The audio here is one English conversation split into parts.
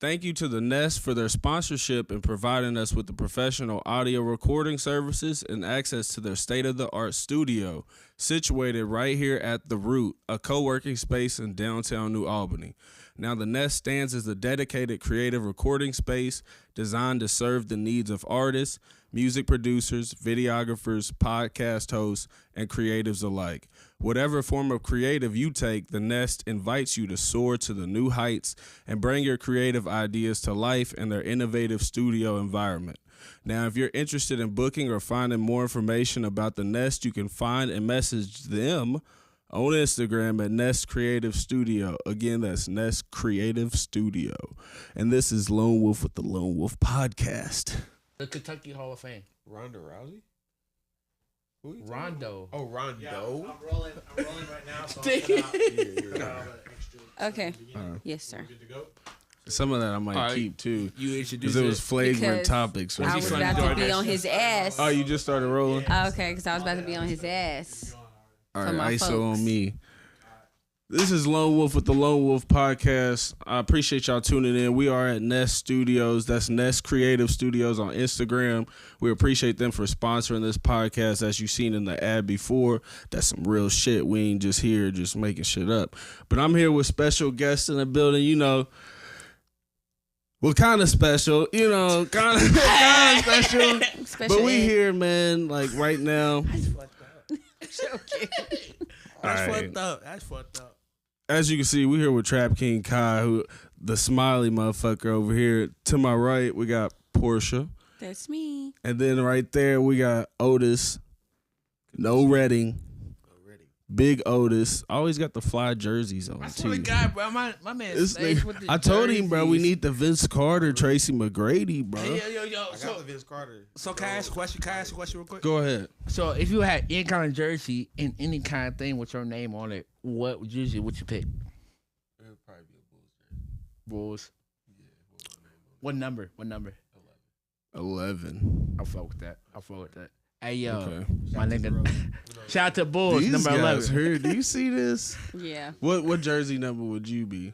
Thank you to the Nest for their sponsorship and providing us with the professional audio recording services and access to their state-of-the-art studio, situated right here at The Root, a co-working space in downtown New Albany. Now, the Nest stands as a dedicated creative recording space designed to serve the needs of artists, music producers, videographers, podcast hosts, and creatives alike. Whatever form of creative you take, the Nest invites you to soar to the new heights and bring your creative ideas to life in their innovative studio environment. Now, if you're interested in booking or finding more information about the Nest, you can find and message them on Instagram at Nest Creative Studio. Again, that's Nest Creative Studio. And this is Lone Wolf with the Lone Wolf Podcast. The Kentucky Hall of Fame. Ronda Rousey? Rondo. Oh, Rondo. Yeah, I'm rolling right now. So Okay. Yes, sir. Good to go. Some of that I might keep too. You Because introduced it was flagrant Because topics. I was about to be on his ass. Oh, you just started rolling? Okay, because I was about to be on his ass. All for right, my ISO folks. on me. This is Lone Wolf with the Lone Wolf Podcast. I appreciate y'all tuning in. We are at Nest Studios. That's Nest Creative Studios on Instagram. We appreciate them for sponsoring this podcast. As you've seen in the ad before, that's some real shit. We ain't just here just making shit up. But I'm here with special guests in the building. You know, well, kind of special. You know, kind of special. Special But we ed. here, man, like right now. That's fucked up. Okay. That's All right. fucked up. That's fucked up. As you can see, we here with Trap King Kai, who the smiley motherfucker over here. To my right, we got Portia. That's me. And then right there, we got Otis. No Redding. Big Otis. Always got the fly jerseys on, I swear to too. God, bro, my man This stays nigga- with the I told him, bro, we jerseys. need the Vince Carter, Tracy McGrady, bro. Hey, yo. I got So, the Vince Carter. so can I ask a question? Real quick? Go ahead. So, if you had any kind of jersey and any kind of thing with your name on it, what jersey would you pick? It would probably be a Bulls jersey. Bulls. Yeah, Bulls name on it. What number? 11. I'll fuck with that. Hey, yo, Okay. my nigga. Shout out to Bulls, These number guys 11. here, do you see this? Yeah. What jersey number would you be?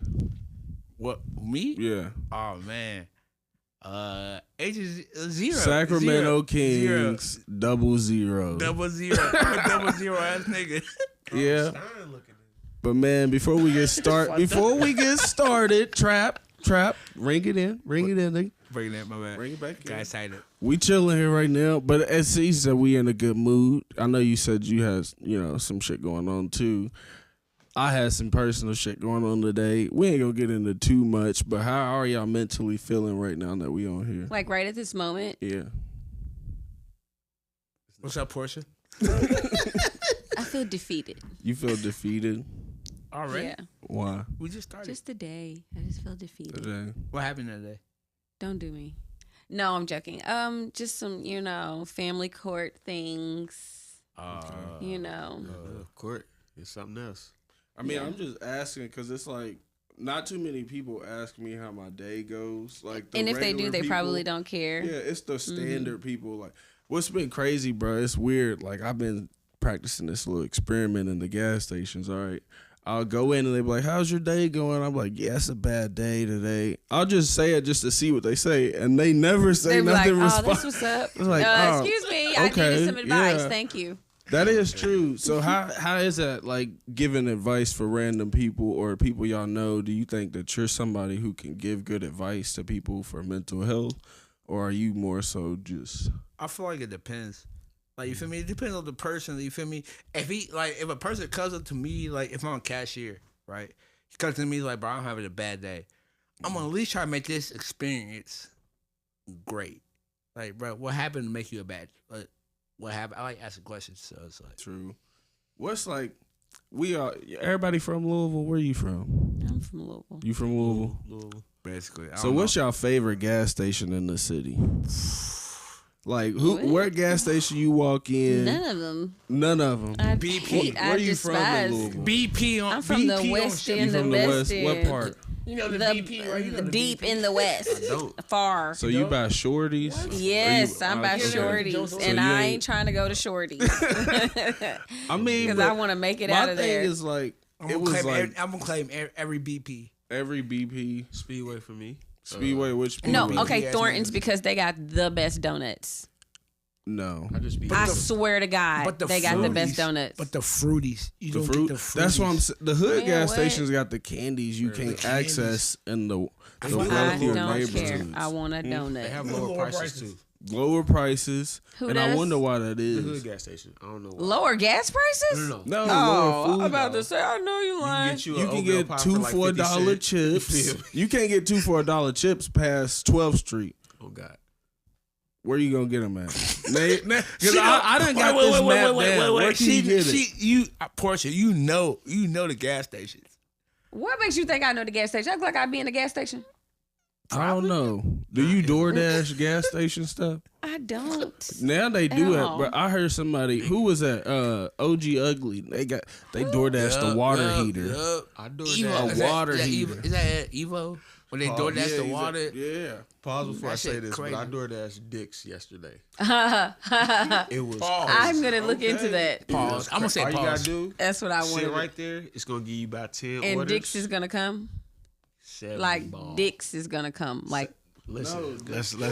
What, me? Yeah. Oh, man. H is 0. Sacramento 0. Kings, 00. Double zero. Double zero ass nigga. Yeah. Stein looking at But man, before we get started, trap, ring it in, nigga. Bring that, my man. Bring it back Got in. excited. We chilling here right now, but as he said, we in a good mood. I know you said you had, some shit going on too. I had some personal shit going on today. We ain't gonna get into too much, but how are y'all mentally feeling right now that we on here? Like right at this moment, Yeah. What's up, Portia? I feel defeated. You feel defeated? Already? Yeah. Why? We just started. Just today. I just feel defeated. Today? What happened today? Don't do me. No, I'm joking. Just some, family court things. court. It's something else. I mean, Yeah. I'm just asking because it's like not too many people ask me how my day goes. Like, And if they do, regular they people- probably don't care. Yeah, it's the standard people. Like, what's been crazy, bro? It's weird. Like, I've been practicing this little experiment in the gas stations. All right, I'll go in and they be like, "How's your day going?" I'm like, "Yeah, it's a bad day today." I'll just say it just to see what they say, and they never say They'd be like, nothing. "Oh, that's what's up." It's like, oh, Excuse me, I okay, needed some advice. yeah. Thank you. That is true. So how is that like giving advice for random people or people y'all know? Do you think that you're somebody who can give good advice to people for mental health, or are you more so just? I feel like it depends. Like, you feel me? It depends on the person. You feel me? If a person comes up to me, like, if I'm a cashier, right? He comes to me like, bro, I'm having a bad day. I'm gonna at least try to make this experience great. Like, bro, what happened to make you a bad? Like, what happened? I like asking questions, so it's like, True. What's like? We are everybody from Louisville. Where you from? I'm from Louisville. You from Louisville? Louisville, basically. I So don't what's know. your favorite gas station in the city? Like What? where gas station you walk in? None of them. None of them. I BP. hate- I Where you from in despise. Louisville? BP on? I'm from the BP on West shit. End, You the from the West West? What End. part? You know the, The, BP, right? You know the deep BP? in the West. don't. Far. So you buy shorties? Yes, Or you- I'm by okay. Shorties, So and you I ain't- ain't trying to go to Shorties I mean, because but I want to make it my out of thing there. is like I'm it gonna was claim like I'm gonna claim every BP. every BP. Speedway for me. Speedway, which No, Speedway? okay, Yes, Thornton's niggas. because they got the best donuts. No. I just be. I swear to God, they got the best donuts. But the fruities, you The don't fruit. get the fruities. That's what I'm saying. The hood Man, gas what? stations got the candies you can't access in the I wealthier don't care. neighborhoods. I want a donut. They have lower prices too. Lower prices, Who and I does? wonder why that The hood is. gas station. I don't know why. Lower gas prices? No. No, Oh, lower food. I'm about though. to say, I know you You can lying. get you, You an can oatmeal get pie 2 for like for $1 $50 You feel chips. me? You can't get 2 for $1 chips past 12th Street. Oh God. Where you gonna get them at? Because I done got this map down. Where can you get it? Portia, you know the gas stations. What makes you think I know the gas station? I look like I be in the gas station. I don't know. Do you DoorDash gas station stuff? I don't. Now they do At all. it, but I heard somebody who was at OG Ugly. They DoorDash the water heater. I do Evo. A Is that- water is that heater. Evo? Is that Evo? When they Pause. DoorDash the he's water? Yeah. Pause before That I say shit this, crazy. but I DoorDash dicks yesterday. I'm It was. gonna look into that. Pause. I'm gonna say All you gotta pause. do, That's what I sit want. right there. It's gonna give you about 10 And orders. Dix is gonna come. 70 Like balls. Dix is gonna come. Like Listen,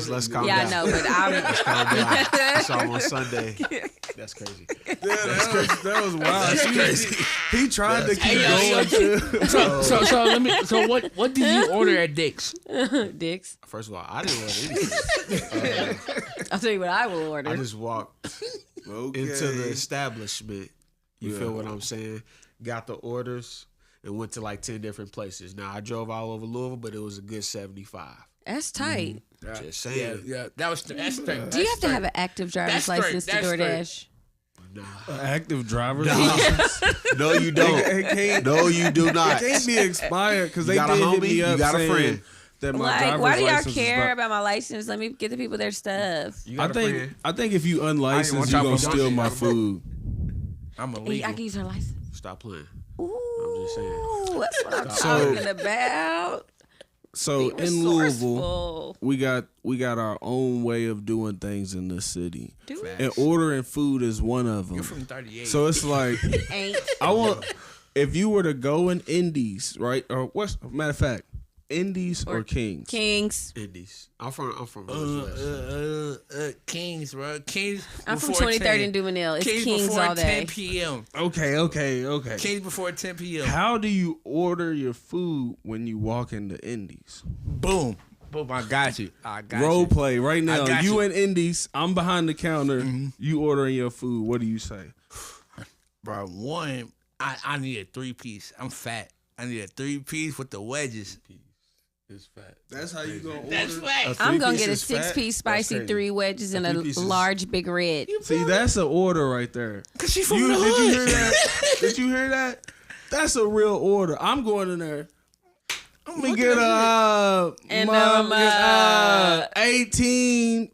let's calm yeah, down. I know, but I'm. Calm down. It's all on Sunday. That's crazy. That was wild. He tried to keep Hey, going. too. So let me. So what did you order at Dick's? Dix. First of all, I didn't order anything. I'll tell you what I will I order. just walked Okay. into the establishment. You feel what I'm saying? Got the orders and went to like 10 different places. Now I drove all over Louisville, but it was a good 75. That's tight. Just saying. Yeah. That's straight. Do you have to have an active driver's That's straight. license to That's DoorDash? Active driver's license. No, you don't. It can't, No, you do not. it can't be expired because You they got a did hit homie? me up You got a saying friend? that my Like, driver's why do y'all license is care about my license? Let me get the people their stuff. You got a friend? I think if you unlicensed, want you y'all gonna to- steal my food. I'm I illegal. can use her license. Stop playing. Ooh, just saying. that's what I'm So- talking about. So Be in Louisville, resourceful. we got our own way of doing things in this city, Do it. and ordering food is one of them. You're from 38. So it's like Ain't. I want if you were to go in Indies, right? Or what's matter of fact, Indies or Kings? Kings. Indies. I'm from Village West. Kings, bro. Kings. I'm from before 23rd 10. and Duvernell. It's Kings Kings before all day. 10 p.m. Okay. Kings before 10 p.m. How do you order your food when you walk into Indies? Boom. Boom. I got you. Role play right now. got You you. in Indies. I'm behind the counter. You ordering your food. What do you say? Bro, one, I need a 3-piece. I'm fat. I need a 3-piece with the wedges. It's fat. That's how you gonna That's fat. I'm going to get a three-piece is fat? 6-piece spicy, crazy. 3 wedges, and a 3-piece is- large big red. See, that's an order right there. Cause she from You, the did you hear hood. that? Did you hear that? That's a real order. I'm going in there. I'm gonna get a And, 18.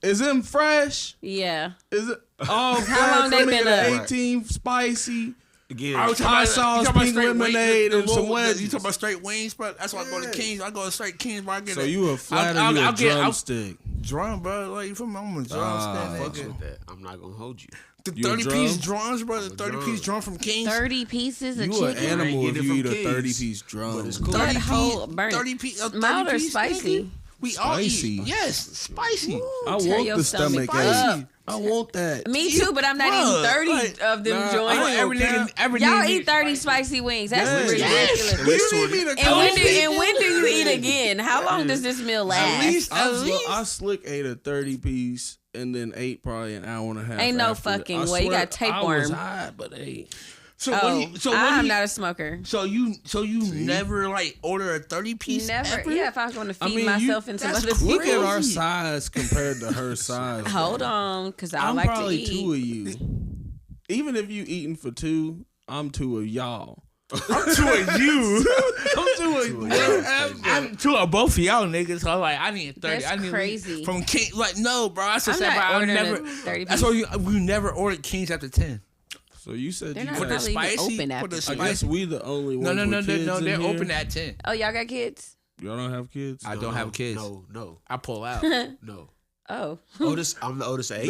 Is them fresh? Yeah. Is it all How long they Let me been get a up? 18 spicy. Again, I was Hot talking sauce, you talking pink straight lemonade, wings, and some You wedges. talking about straight wings, bro? That's why I go to Yeah. Kings. I go to straight Kings, bro. I get So a, you a flat or I'll you a get- I'll- drumstick? drum, bro. Like you from? I'm a drum stand. fucks nigga. with that. I'm not gonna hold you. The You a 30-piece drum? drums, bro. The a 30-piece drum. drum from Kings. 30 pieces of You an chicken. animal I if get it you from eat a Kings, 30-piece drum. but it's cool. That 30 whole piece, burnt. 30 piece, a 30 Mild or piece, spicy? nigga. We all Spicy. eat. Yes, spicy. I Tear want your the stomach stomach up. ache. I want that. Me too, but I'm not Bruh, eating 30 like, of them nah, joints. I ain't Every gonna nigga, count. every Y'all nigga eat 30 spicy wings. That's Yes. ridiculous. At least 20. And when do you eat again? How long does this meal last? least- I slick ate a 30-piece and then ate probably an hour and a half. Ain't no after that. fucking I way. You swear got tapeworm. I was high, but ate. So Oh, when you, so when I'm you, not a smoker. so you never like order a 30-piece Never. ever? Yeah, if I was going to feed I mean, myself and some that's other crazy. Look people. at our size compared to her size. Hold on, because I I'm like to probably eat. 2 of you. Even if you eating for 2, I'm 2 of y'all. I'm two of you. I'm 2 of you. I'm two of both of y'all niggas. So I'm like, I need 30. That's I need crazy. From King. Like, no, bro. I said, I'm bro, not I ordering never. a 30 That's piece. why we never ordered Kings after 10. So you said They're you not For the guys, probably even spicy- open for after the I ten. guess we the only No, ones no, no, with they're, kids no. in They're here. open at 10. Oh, y'all got kids? Y'all don't have kids? I don't have kids. No. I pull out. No. Oh. Oldest, I'm the oldest of 8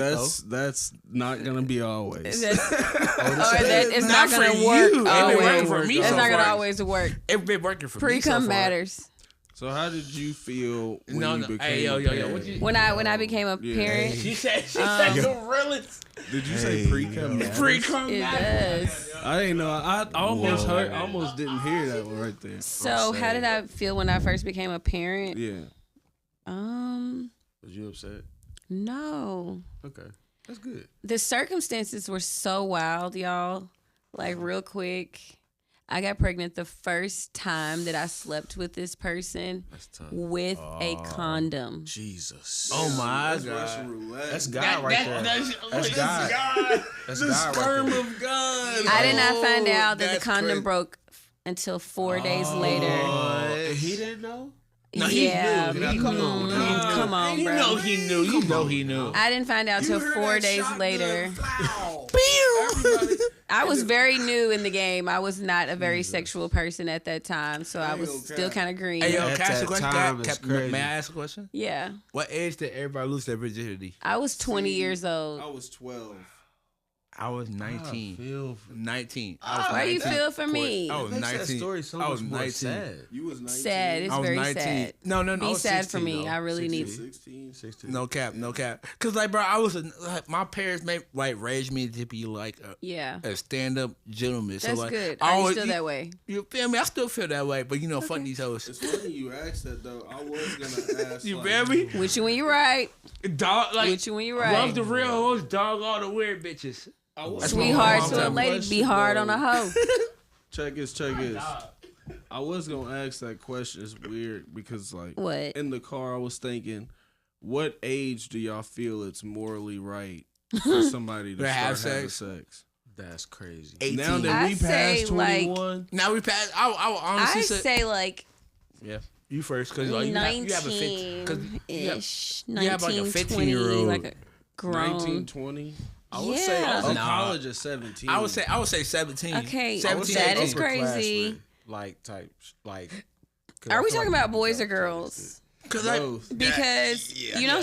That's not gonna be always. That's, Oldest or of that 8. it's Not not, gonna for work you. It been always. working for me It's so not gonna far. always work. It's been working for me. Pre-cum so far. matters. So how did you feel when No, you no. became Hey, yo, a yo, parent? yo. What you? When I became a Yeah. parent, She said the realest. Did you say pre-cum? Pre-cum. it does. I didn't know. I almost heard. I almost didn't hear that one right there. So how did I feel when I first became a parent? Yeah. Was you upset? No. Okay, that's good. The circumstances were so wild, y'all. Like real quick. I got pregnant the first time that I slept with this person That's tough. with a condom. Jesus. Oh my That's God. Russian roulette. That's God right there. That's God. That's the God sperm right there. of God. I did not find out that the that's condom crazy. broke until 4 days later. And he didn't know. No, he Yeah, knew. Now, come on, now. come on, You bro. know he knew. You know he knew. I didn't find out till 4 days later. I was very new in the game. I was not a very sexual person at that time, so I was still kind of green. Hey, yo, At can I ask a that question? time, it's crazy. May I ask a question? Yeah, What age did everybody lose their virginity? I was 20 years old. I was 12. I was 19. 19. I was Why you 19. feel for me? I was That makes 19. that story so I was much more 19. sad. You was 19. Sad. It's I was very 19. sad. No, I Be was sad 16, for me. though. I really need. 16. 16. No cap. Cause like, bro, I was like, my parents raised me to be like Yeah, a stand up gentleman. that's so like, good. I Are you always- still that way? You feel me? I still feel that way, but fuck these hoes. It's funny you asked that though. I was gonna ask. You like, feel me? With you when you're right. Dog, like, With you when you're right. love the real hoes, dog all the weird bitches. I was That's my Sweetheart mom to a type lady, be hard on a hoe. Check this. I was gonna ask that question. It's weird because like What? in the car I was thinking, what age do y'all feel it's morally right for somebody to To have start having sex? sex? That's crazy. 18. Now that we I'd say, passed like, 21, Now we passed. I would honestly I say, say like yeah, you first, cause like, you have a 15, 'cause you have- 19-ish, you have, like, a 19, 15-year-old. 20, like a grown. 19, 20. I would Yeah. say I was in Nah. college at 17. I would say 17. Okay, 17, that is 18. crazy. Upperclassmen, like type, like. 'cause Are I we feel talking like about you boys got or girls? Cause like, both. Because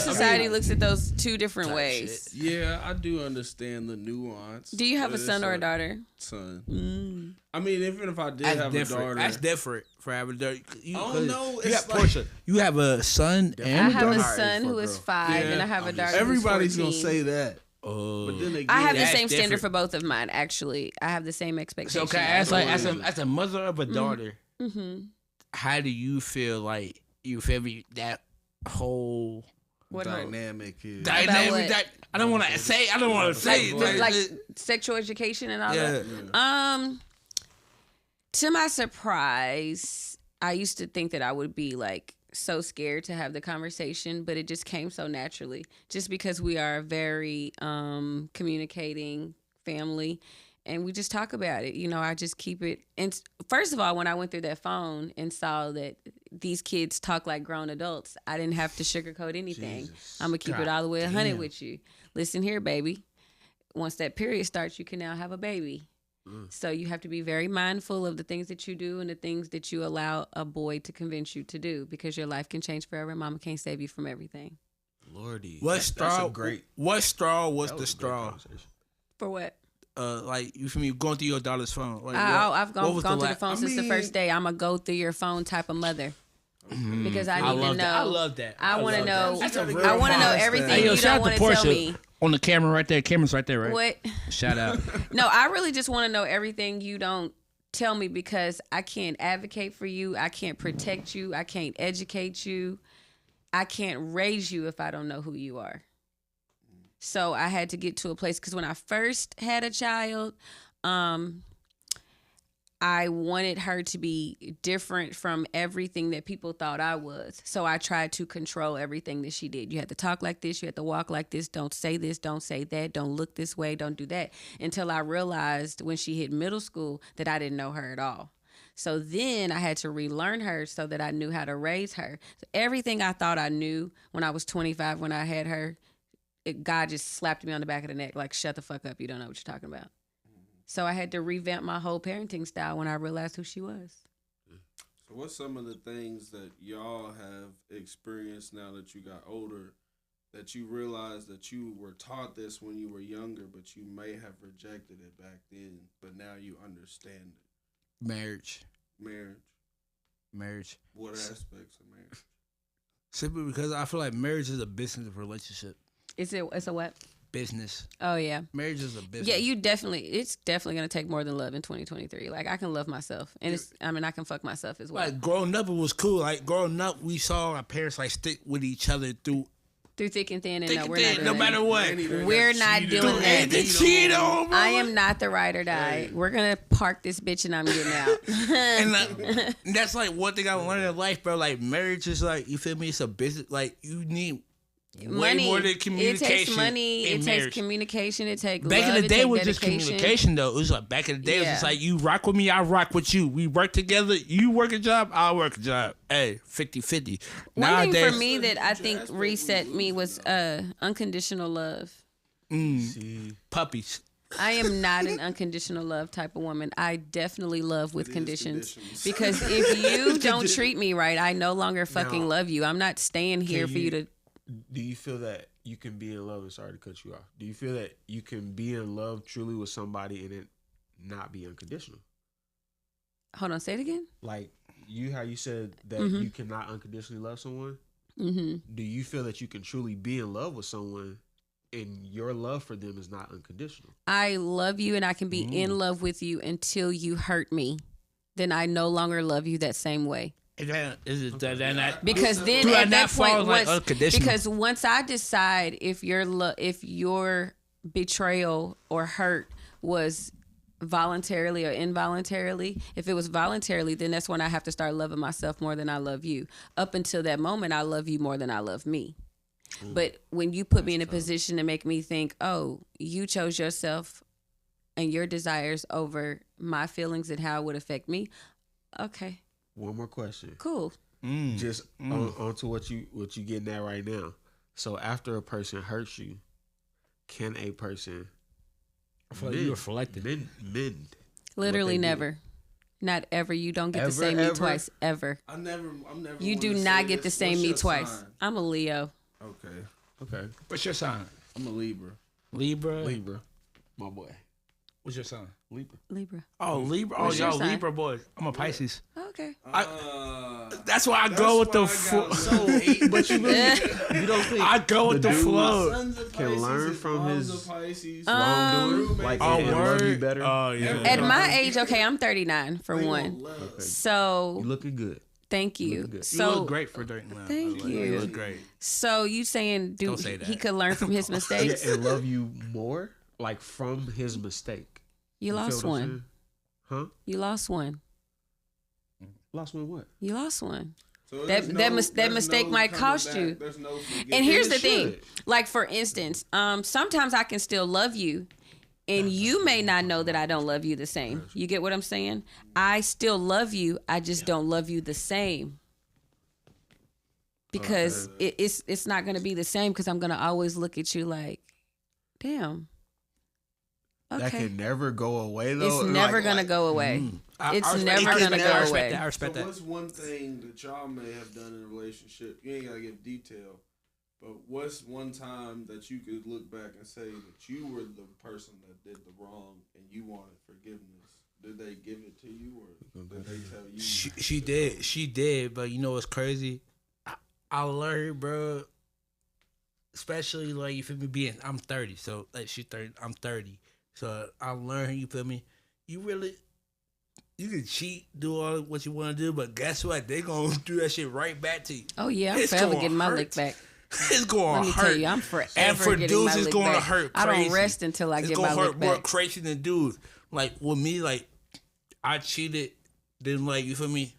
society looks at those two different ways. Yeah, I do understand the nuance. Do you have but a it's son or a daughter? Son. I mean, even if I did that's have different. a daughter, That's different for having a daughter. You, Oh, 'cause no, you it's have like- Portia. You have a son I and a have a daughter. son for who a is girl. 5, and I have a daughter. who's everybody's 14. gonna say that. Oh. But then again, I have the That's same standard different. for both of mine. Actually, I have the same expectation. So, okay, as a mother of a daughter, Mm-hmm. how do you feel like you feel me that whole What dynamic is. dynamic? what? That I don't want to say. I don't want to say. like sexual education and all yeah. that. To my surprise, I used to think that I would be like so scared to have the conversation, but it just came so naturally. Just because we are a very communicating family, and we just talk about it. You know, I just keep it. And first of all, when I went through that phone and saw that these kids talk like grown adults, I didn't have to sugarcoat anything. I'm gonna keep it all the way 100 with you. Listen here, baby. Once that period starts, you can now have a baby. So you have to be very mindful of the things that you do and the things that you allow a boy to convince you to do, because your life can change forever. Mama can't save you from everything. Lordy. What That's straw? a great. What straw was that the was a great straw? conversation. For what? Like you feel me going through your daughter's phone? Like, I've what gone was through the la- phone I since the mean- first day. I'm a go through your phone type of mother. Because I need to know. That. I love that. I want to love know. that. That's a real I want to know milestone. everything Hey, yo, you shout don't out to want to tell Portia. me. On the camera right there. Camera's right there, right? What? Shout out. No, I really just want to know everything you don't tell me, because I can't advocate for you. I can't protect you. I can't educate you. I can't raise you if I don't know who you are. So I had to get to a place, because when I first had a child, I wanted her to be different from everything that people thought I was. So I tried to control everything that she did. You had to talk like this. You had to walk like this. Don't say this. Don't say that. Don't look this way. Don't do that. Until I realized when she hit middle school that I didn't know her at all. So then I had to relearn her so that I knew how to raise her. So everything I thought I knew when I was 25, when I had her, God just slapped me on the back of the neck like, shut the fuck up. You don't know what you're talking about. So I had to revamp my whole parenting style when I realized who she was. So what's some of the things that y'all have experienced now that you got older, that you realized that you were taught this when you were younger, but you may have rejected it back then, but now you understand it? Marriage. Marriage. marriage. What aspects of marriage? Simply because I feel like marriage is a business relationship. It's a what? Business. Oh yeah. Marriage is a business. Yeah, it's definitely gonna take more than love in 2023. Like I can love myself, and I can fuck myself as well. Like growing up, it was cool. Like growing up, we saw our parents like stick with each other through thick and thin, and thick no, and we're thin, not doing no that. matter what. We're not doing that. They cheat on, bro. I am not the ride or die. We're gonna park this bitch, and I'm getting out. And like, that's like one thing I learned in life, bro. Like marriage is like, you feel me? It's a business. Like you need way more than communication. It takes money. in It marriage. takes communication. It takes Back love, in the day, it it was takes just dedication. communication, though. It was like back in the day, it was Yeah. just like you rock with me, I rock with you. We work together. You work a job, I work a job. Hey, 50-50. One thing for me that I think reset me was unconditional love. See, Puppies. I am not an unconditional love type of woman. I definitely love with conditions. Because if you don't treat me right, I no longer fucking Now, love you. I'm not staying here for you to. do you feel that you can be in love? And sorry to cut you off. Do you feel that you can be in love truly with somebody and it not be unconditional? Hold on, say it again. Like how you said that Mm-hmm. you cannot unconditionally love someone. Hmm. Do you feel that you can truly be in love with someone and your love for them is not unconditional? I love you and I can be in love with you until you hurt me. Then I no longer love you that same way. Is it that? Because then Do I at not that fall point, like unconditional? because once I decide if your betrayal or hurt was voluntarily or involuntarily, if it was voluntarily, then that's when I have to start loving myself more than I love you. Up until that moment, I love you more than I love me. But when you put me in a position to make me think, oh, you chose yourself and your desires over my feelings and how it would affect me, okay, One more question. cool. Just onto what you getting at right now. So after a person hurts you, can a person I feel like you reflected. mend? Literally What they never. Not ever. You don't get Ever, the same me ever? twice, ever. I'm never. You one do to not say get the this. same What's me your twice. sign? I'm a Leo. Okay, Okay. What's your sign? I'm a Libra. Libra. Libra. My boy. What's your sign? Libra. Libra. Oh, Libra. Oh, What's your y'all sign? Libra boys. I'm a Pisces. Okay. That's why I go with the flow. But you don't think I go with the dudes flow. can learn from his Pisces. wrongdoing? Like, Oh, and love you word. better? Oh, yeah. At my age, okay, I'm 39 for one. Okay. So You looking good. thank you. Look good. You So look great for 39. Thank by the way. you. You look great. So you saying Don't say he that. could learn from his Yeah, mistakes? and love you more, like from his mistake. You feel lost what I'm one. saying? Huh? You lost one. Lost one what? You lost one. So That- there's that mis- that there's mistake might coming cost back. you. There's no forgetting. And here's it the thing. should. Like for instance, sometimes I can still love you and you may not know that I don't love you the same. You get what I'm saying? I still love you. I just don't love you the same. Because it's not going to be the same because I'm going to always look at you like, damn. That Okay. can never go away though. It's never Like- going to go away. It's I respect never that. going to I go respect away. that. I respect So that. what's one thing that y'all may have done in a relationship? You ain't gotta give detail, but what's one time that you could look back and say that you were the person that did the wrong and you wanted forgiveness? Did they give it to you, or did they tell you? She did, but you know what's crazy? I learned, bro. Especially like you feel me I'm 30, so like she's 30, I'm 30. So I learned, you feel me? You can cheat, do all what you want to do, but guess what? They gonna do that shit right back to you. Oh yeah, I'm It's forever gonna getting my hurt. lick back. It's gonna Let me hurt. tell you, I'm forever And for getting dudes, my it's lick gonna back. hurt I crazy. don't rest until I It's get gonna my hurt lick more back. crazy than dudes. Like with me, like I cheated, then like you feel me?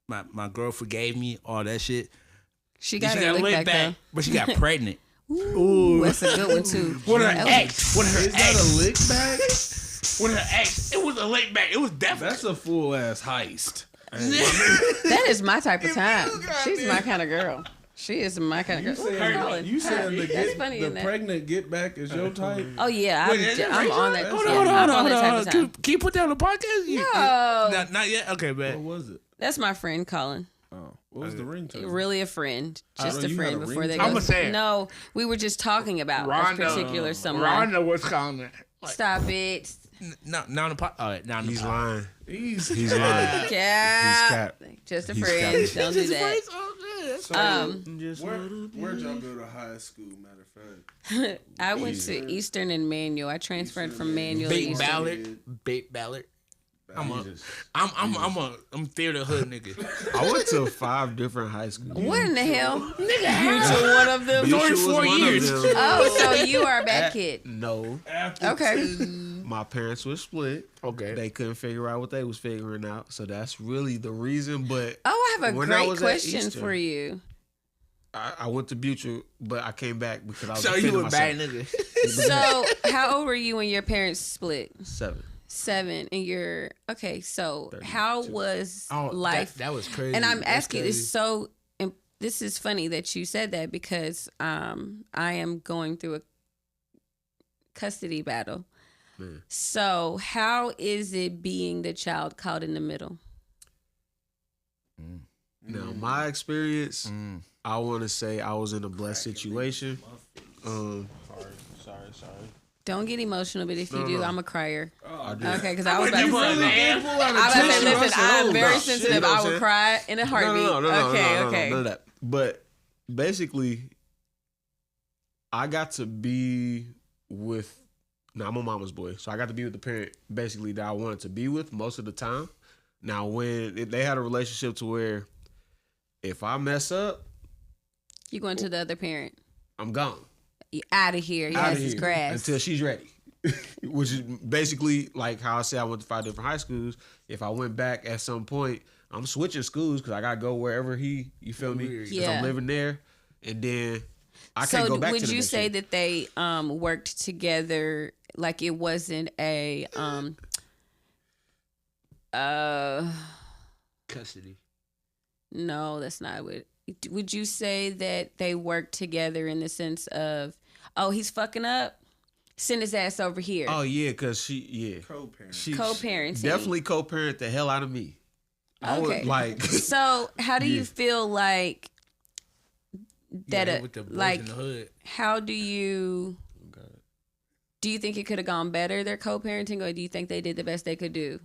My girl forgave me, all that shit. She Then got she her got lick laid back, but she got pregnant. though. Ooh, that's a good one too. With her That was- ex. With her Is that ex. a lick back? With her ex. It was a lick back. It was definitely. That's a full ass heist. That is my type of time. you got She's me. my kind of girl. She is my kind of girl. Ooh, Colin. You saying the, That's funny, the isn't it? pregnant get back is your type? Oh yeah, Wait, is that I'm Rachel? on that. Hold yeah, on, I'm on hold that on, type hold of on. time. Can you put that on the podcast? No. Not yet? Okay, What man. was it? That's my friend Colin. Oh, what was the ringtone? Really a friend, just a you friend had a before they ringtone? go. I'ma say it. No, we were just talking about a particular someone. Rhonda was calling it. Stop it. Now on the podcast. All right, now on the He's pod. lying. He's lying. Cap. Just a He's friend. capping. Don't do that. Where'd y'all go to high school? Matter of fact, I went to Eastern and Manual. I transferred from Manual to Bait Eastern. Ballard. I'm theater hood nigga. I went to 5 different high schools. What in the hell? Nigga, You to one of them? Butcher only was 4 one of years. them. Oh, so you are a bad kid. No, Okay. my parents were split. Okay. They couldn't figure out what they was figuring out, so that's really the reason. But Oh, I have a when I great was at question Eastern, for you. I went to Butcher, but I came back because I was So defending you a myself. bad nigga. So, how old were you when your parents split? 7. 7, and you're okay. So, how was Oh, life? That was crazy. And I'm That's asking, crazy. it's so. This is funny that you said that because I am going through a custody battle. Man. So, how is it being the child caught in the middle? Now, my experience, I want to say I was in a blessed situation. sorry. Don't get emotional, but if you do, I'm a crier. I did. Okay, because I was about to say, man. I was about to say, listen, I'm very no. sensitive. You know what I I'm would saying? cry in a heartbeat. No, Okay. none of that. But basically, I got to be with. Now I'm a mama's boy, so I got to be with the parent basically that I wanted to be with most of the time. Now, when they had a relationship to where if I mess up, You going to the other parent? I'm gone. You out of here. Outta Yes, it's here grass. until she's ready. Which is basically like how I said I went to 5 different high schools. If I went back at some point, I'm switching schools because I gotta go wherever you feel me? Weird. 'Cause Yeah. I'm living there, and then I So can't go back to would the you next say year. that they worked together, like it wasn't a Custody. no, that's not what. Would you say that they worked together in the sense of, oh, he's fucking up, send his ass over here? Oh yeah, because she Co-parent. she Co-parenting. definitely co-parent the hell out of me. I Okay. would like So how do you Yeah. feel like that? Yeah, with the boys like, in the hood. how do you think it could have gone better, their co-parenting, or do you think they did the best they could do?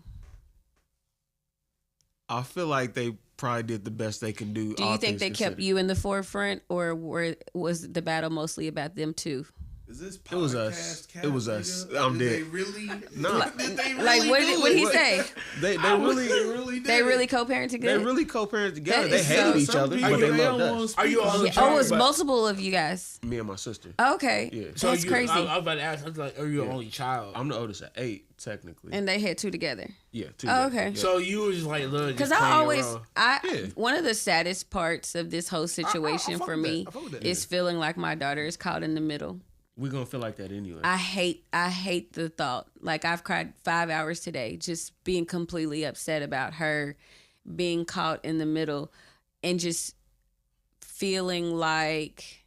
I feel like they probably did the best they can do. Do you think they kept you in the forefront, or was the battle mostly about them too? Is this It was podcast us. cap, It was us. nigga? I'm Did dead. They really? No. Did they really Like, what do did he it? say? They They really did. They it. really co-parenting they good? really co-parented together. That They is hated so- each Some other, people, but they they loved don't us. Are you all Yeah, oh, it's multiple of you guys. Me and my sister. Okay, Yeah. that's crazy. I was about to ask. I was like, are you an only child? I'm the oldest at 8, technically. And they had 2 together. Yeah, 2. Oh, okay. Yeah. So you was just like, look, Because I always, Yeah. one of the saddest parts of this whole situation fuck for with that. me I fuck with that. is feeling like my daughter is caught in the middle. We're gonna feel like that anyway. I hate the thought. Like, I've cried 5 hours today, just being completely upset about her being caught in the middle, and just feeling like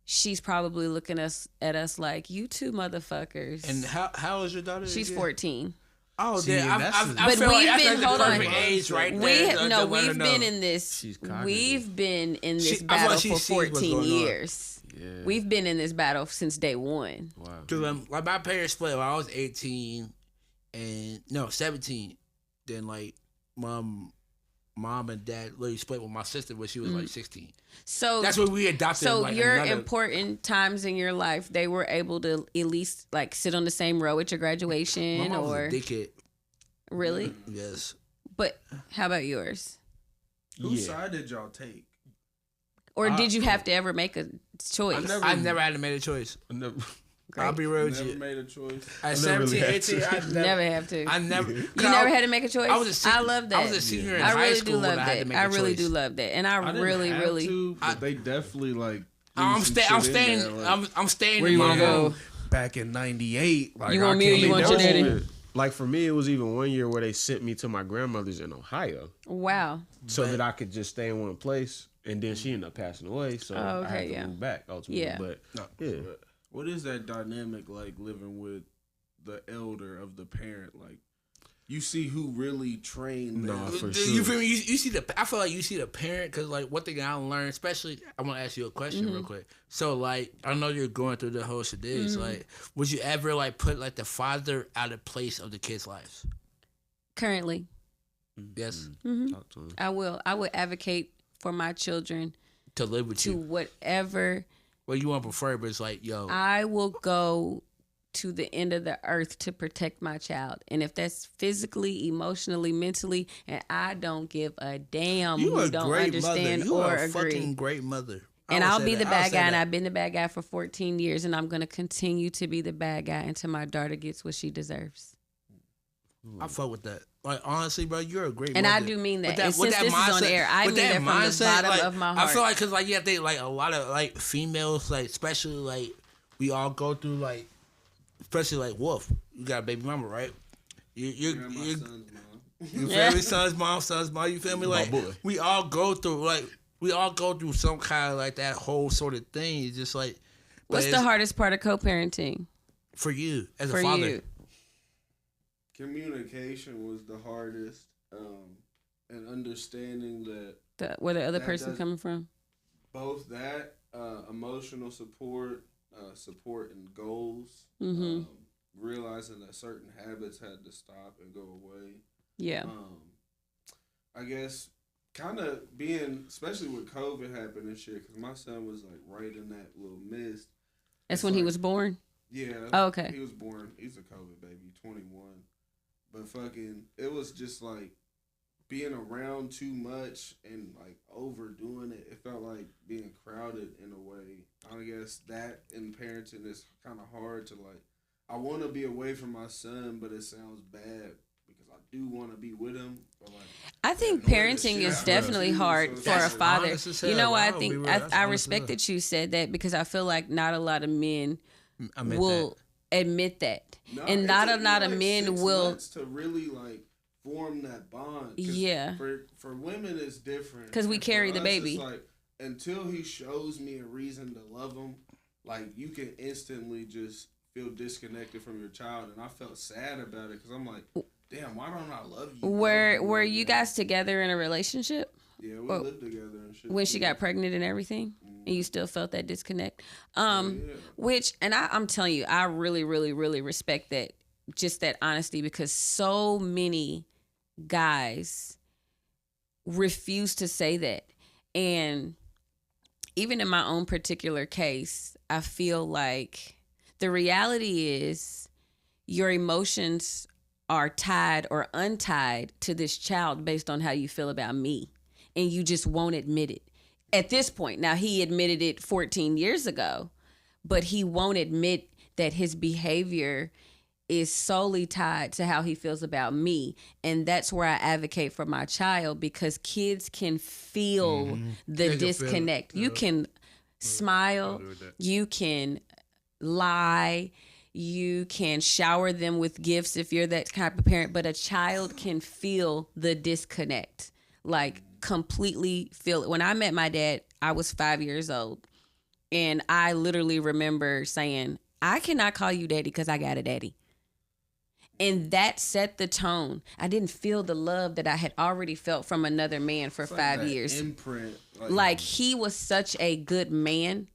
she's probably looking at us like, you two motherfuckers. And how is your daughter? She's again? 14. Oh, See, damn. and that's the- I But feel like we've that's been- like the hold on. perfect age right We there. have, to no, let her we've know. been in this. She's cognitive. We've been in this I feel battle like she for sees what's 14 going on. years. Yeah. We've been in this battle since day one. Wow. Cause like my parents split when I was 18 and no 17. Then like mom and dad literally split with my sister when she was like 16. So That's when we adopted. So like, your another, important times in your life, they were able to at least like sit on the same row at your my graduation, mom or was a dickhead. really? Yes. But how about yours? Whose side did y'all take? Or did you have to ever make a choice? I never had to make a choice. I never, Great. I'll be real with Never you. made a choice. At never 17, really 18, I Never have to. I never. You never had to make a choice. I was a senior, I love that. I was a senior in I high really school do love when I had to that. make I a really choice. do love that, and I didn't really, have really. to, but they definitely like. I'm threw staying. some I'm shit in staying. there, like, I'm staying. Where in you my wanna go? room. back in '98. Like, You want I me or can't you want even your know. daddy? like for me, it was even one year where they sent me to my grandmother's in Ohio, Wow. so that I could just stay in one place. And then she ended up passing away, so Oh, I had okay, to yeah. move back ultimately. Yeah. But No, yeah, but what is that dynamic like living with the elder of the parent? Like, you see who really trained them. Nah, for You sure. feel me? You see the. I feel like you see the parent because like one thing I learned, especially, I want to ask you a question Mm-hmm. real quick. So like, I know you're going through the whole shit. Like, would you ever like put like the father out of place of the kids' lives? Currently. Yes. Talk to him. I will. I would advocate for my children To live with to you. whatever. Well, you want to prefer, but it's like, yo. I will go to the end of the earth to protect my child. And if that's physically, emotionally, mentally, and I don't give a damn You who a don't great understand mother. You or are a agree. fucking great mother. And I'll be the bad guy, and I I've been the bad guy for 14 years, and I'm going to continue to be the bad guy until my daughter gets what she deserves. fuck with that. Like, honestly, bro, you're a great And mother. I do mean that. With And since this is on air, I with mean that from the mindset, bottom of my heart. I feel like, because, like, you have to think, like, a lot of, like, females, like, especially, like, we all go through, like, especially, like, Wolf. You got a baby mama, right? You feel me? Son's mom, you feel me? Like, boy. we all go through some kind of, like, that whole sort of thing. It's just, like, but What's the hardest part of co-parenting? for you, as For a father? you. Communication was the hardest, and understanding that Where the other That person does- coming from? both that emotional support, support and goals, Mm-hmm. realizing that certain habits had to stop and go away. Yeah. I guess kind of being, especially with COVID happening and shit, because my son was like right in that little mist. That's it's when he like- was born? Yeah. Oh, okay. He was born. He's a COVID baby, 21. But fucking, it was just like being around too much and like overdoing it. It felt like being crowded in a way. I guess that in parenting is kind of hard to like. I want to be away from my son, but it sounds bad because I do want to be with him. But like, I think Yeah, parenting yeah, is yeah. definitely Yeah. hard So for a that's father. honest as You hell, know bro. what I I'll be think? real. That's I honest as respect hell. that you said that because I feel like not a lot of men I meant will admit that. no, And it not a took me, lot of like, men 6 will. months to really like form that bond. 'Cause Yeah. For women, it's different 'Cause we And for carry the us, baby. It's like until he shows me a reason to love him, like you can instantly just feel disconnected from your child. And I felt sad about it because I'm like, damn, why don't I love you? Were love were right you now? guys together in a relationship Yeah, we well, lived together and shit. when she got pregnant and everything, and you still felt that disconnect? Yeah. Which, and I'm telling you, I really, really, really respect that, just that honesty, because so many guys refuse to say that. And even in my own particular case, I feel like the reality is your emotions are tied or untied to this child based on how you feel about me. And you just won't admit it. At this point, now he admitted it 14 years ago, but he won't admit that his behavior is solely tied to how he feels about me. And that's where I advocate for my child, because kids can feel the They can feel it. disconnect. You can smile, you can lie, you can shower them with gifts if you're that type of parent, but a child can feel the disconnect, like completely feel it. When I met my dad, I was 5 years old, and I literally remember saying, I cannot call you daddy because I got a daddy. And that set the tone. I didn't feel the love that I had already felt from another man for It's like 5 that years. Imprint. Like, he was such a good man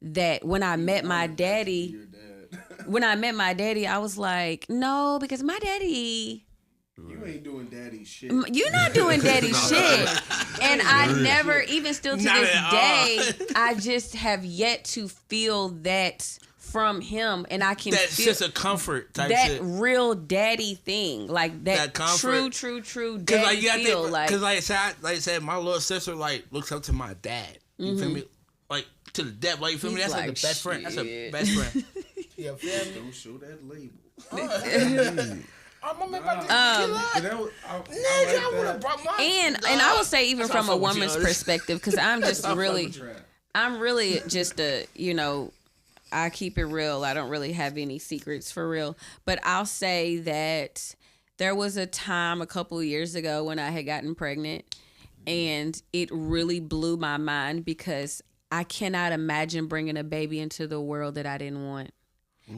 that when I met my daddy, Your dad. when I met my daddy, I was like, no, because my daddy, You ain't doing daddy shit. you're not doing daddy shit. And I never, even still to Not this at all. day, I just have yet to feel that from him. And I can That's feel just a comfort type that shit. real daddy thing. Like that, That comfort. true Cause daddy like you gotta feel. think, Like, cause like I said, my little sister like looks up to my dad. You feel me? Like to the depth. Like you feel me? He's That's like like, the best friend. That's a shit. best friend. You feel me? Don't show that label. I'm gonna make my But dick that was- I like that. and I will say, even That's why I from a fuck with woman's you. perspective, because I'm just I fuck really, with trap. I'm really just a, I keep it real. I don't really have any secrets for real. But I'll say that there was a time a couple years ago when I had gotten pregnant, and it really blew my mind because I cannot imagine bringing a baby into the world that I didn't want.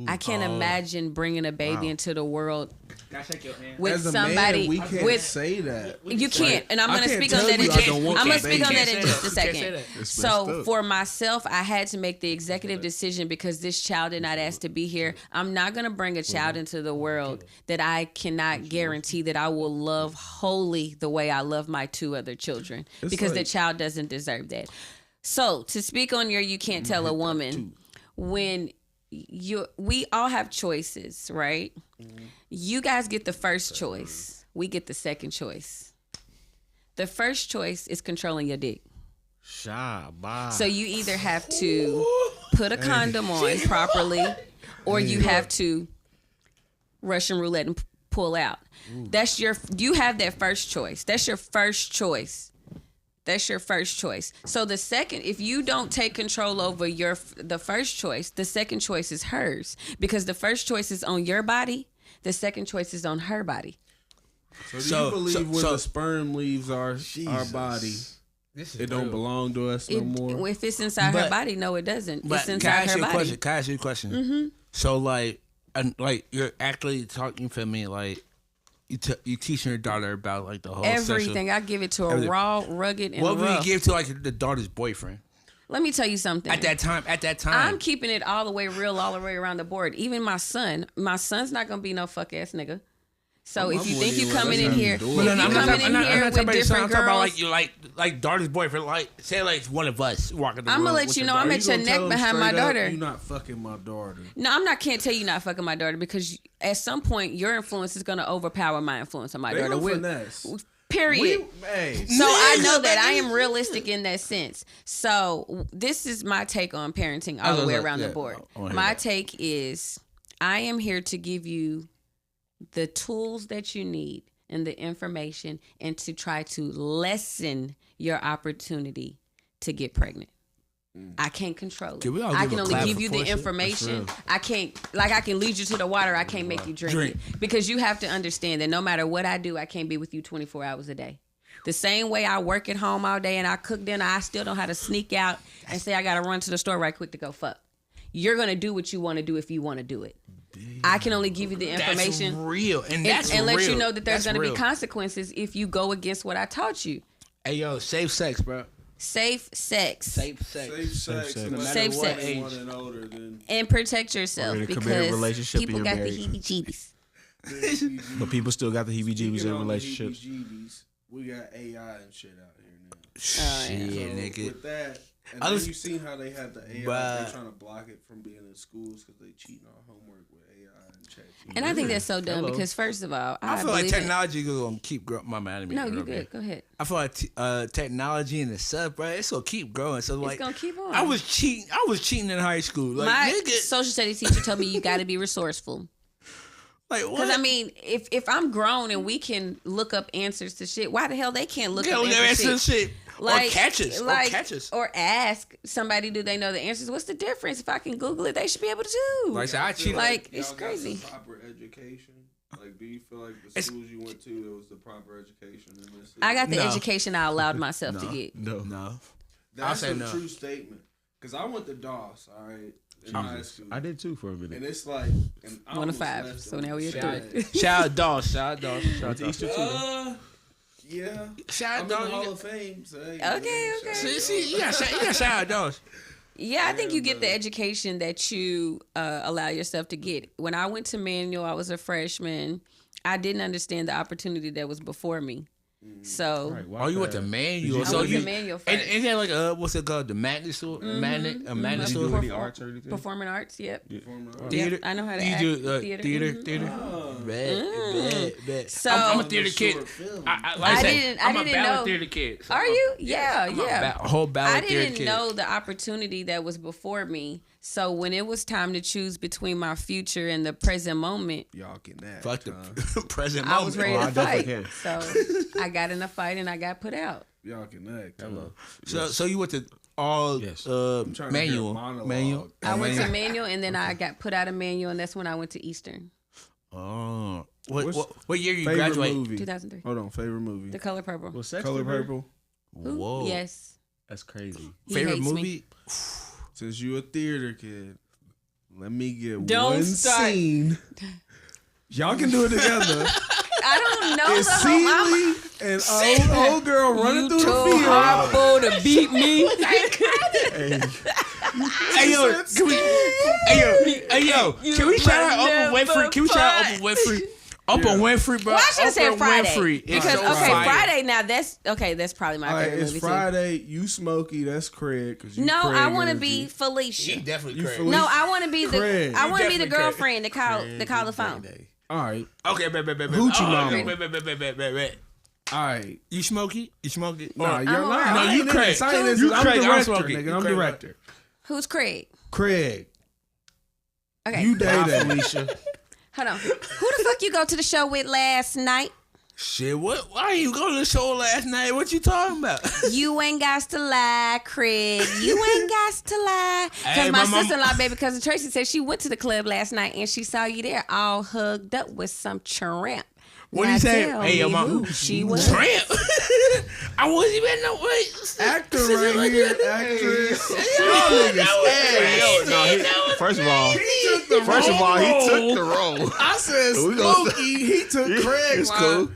I can't imagine bringing a baby into the world Gotta shake your hand. with As a somebody man, we can't with say that. you can't, and I'm I gonna can't speak on tell that. you In I just, don't want I'm gonna that speak on baby. that in just a second. It's messed So up. for myself, I had to make the executive decision because this child did not ask to be here. I'm not gonna bring a child into the world that I cannot guarantee that I will love wholly the way I love my 2 other children, because the child doesn't deserve that. So to speak on you can't tell a woman when we all have choices, right? You guys get the first choice. We get the second choice. The first choice is controlling your dick. So you either have to put a condom on properly, or you have to Russian roulette and pull out. You have that first choice. That's your first choice. That's your first choice. So the second, if you don't take control over the first choice, the second choice is hers, because the first choice is on your body. The second choice is on her body. So do you believe when the sperm leaves our body, it don't belong to us no more? If it's inside her body, no, it doesn't. It's inside her body. Can I ask you a question? Mm-hmm. So like you're actually talking for me, like you teaching your daughter about like the whole everything. sexual, I give it to her raw, rugged, and what would you rough. give to like the daughter's boyfriend? Let me tell you something. At that time, I'm keeping it all the way real, all the way around the board. Even my son's not gonna be no fuck ass nigga. So if you think you coming in here, if you coming in here with different girls, like daughter's boyfriend, like say like one of us walking. I'm gonna let you know I'm at your neck behind my daughter. You're not fucking my daughter. No, can't tell you not fucking my daughter, because at some point your influence is gonna overpower my influence on my daughter. Period. So I know that I am realistic in that sense. So this is my take on parenting all the way around the board. My take is I am here to give you the tools that you need and the information, and to try to lessen your opportunity to get pregnant. I can't control it. I can only give you the information. I can lead you to the water. I can't make you drink it, because you have to understand that no matter what I do, I can't be with you 24 hours a day. The same way I work at home all day and I cook dinner, I still know how to sneak out and say I got to run to the store right quick to go fuck. You're going to do what you want to do if you want to do it. I can only give you the information. That's real. And let you know that there's going to be consequences if you go against what I taught you. Hey, yo, safe sex, bro. Safe sex. Safe sex. No matter Safe what sex. age. And older than And protect yourself, because people got the heebie-jeebies. But people still got the heebie-jeebies in relationships. We got AI and shit out here now. Shit, So nigga. with that, and then you seen how they have the AI, they trying to block it from being in schools because they cheating on homework with AI and chat. And I think that's so dumb because, first of all, I feel like technology is going to keep growing. My man, no, you good. Go ahead. I feel like technology and the stuff, bro, it's going to keep growing. So like, it's going to keep on. I was cheating in high school. Like, my social studies teacher told me you got to be resourceful. Like what? Because I mean, if I'm grown and we can look up answers to shit, why the hell they can't look up answers to shit? Like, or catch us. Or ask somebody, do they know the answers? What's the difference? If I can Google it, they should be able to too. Like, I cheat. Like it's crazy. Proper education. Like, do you feel like the schools you went to, there was the proper education in this? I got the education I allowed myself to get. No. That's a true statement. Because I went to Doss, all right, in high school. I did too for a minute. And it's like... And 1 to 5, so now we're at 3. Shout out Doss. Shout out Doss. Yeah. Shout out Doss. I'm in the Hall of Fame, so... Okay. See, yeah, shout out Doss. Yeah, I think you get the education that you allow yourself to get. When I went to Manual, I was a freshman. I didn't understand the opportunity that was before me. So, you went to Manual? I went to Manual first. And then like what's it called? The Magnet School? Magnet School? Performing arts, yep. Theater. Yep, I know how to you act. do theater. Bet. So I'm a theater kid. I didn't know. Theater kid. So Are you? Yeah. A whole ballad theater kid. I didn't know the opportunity that was before me. So when it was time to choose between my future and the present moment, y'all can act. Fuck the present moment. I was ready to fight. So I got in a fight and I got put out. Y'all can act. Hello. So you went to all Manual. I went to Manual and then I got put out of Manual, and that's when I went to Eastern. Oh. What year you graduated? 2003. Hold on, favorite movie. The Color Purple. Was Sex Color Purple? Whoa. Yes. That's crazy. He favorite hates movie? Me. Since you a theater kid. Let me get Don't one start. scene. Y'all can do it together. I don't know It's the whole. Celie and old girl running through the Too field. horrible to beat me. Hey yo, can we shout out Oprah Winfrey? Can we shout out Oprah Winfrey? Oprah Winfrey, bro. Well, I should have said Oprah Friday. Winfrey is Because, so okay, fire. Friday, now that's probably my All right, favorite it's movie Friday. You Smokey. That's Craig. 'Cause too. you No, Craig I want to energy. be Felicia. She definitely You crazy. Felicia? No, I want to be Craig. the I want to be the You definitely girlfriend to call the phone. All right. Okay, bet. Hoochie mama. Bet. All right. You Smokey? You Smokey? Nah, Or- you're I'm not. alright. No, you Craig. You I'm Craig, I'm director, Smokey. nigga. You I'm Craig. director. Who's Craig? Craig. Okay, You day day. Felicia. hold on. Who the fuck you go to the show with last night? Shit, what? Why you go to the show last night? What you talking about? You ain't got to lie, Craig. You ain't got to lie. Because Hey, my my mom- sister-in-law, baby cousin Tracy, said she went to the club last night and she saw you there all hugged up with some tramp. What Now you say? tell Hey, yo, me mom. who she was. Tramp. I wasn't even no wait. Actor right here. Actress. Y'all niggas. Hey, yo, no, first of all, he took the role. I said We gonna- Smokey. He took Craig. It's line. cool.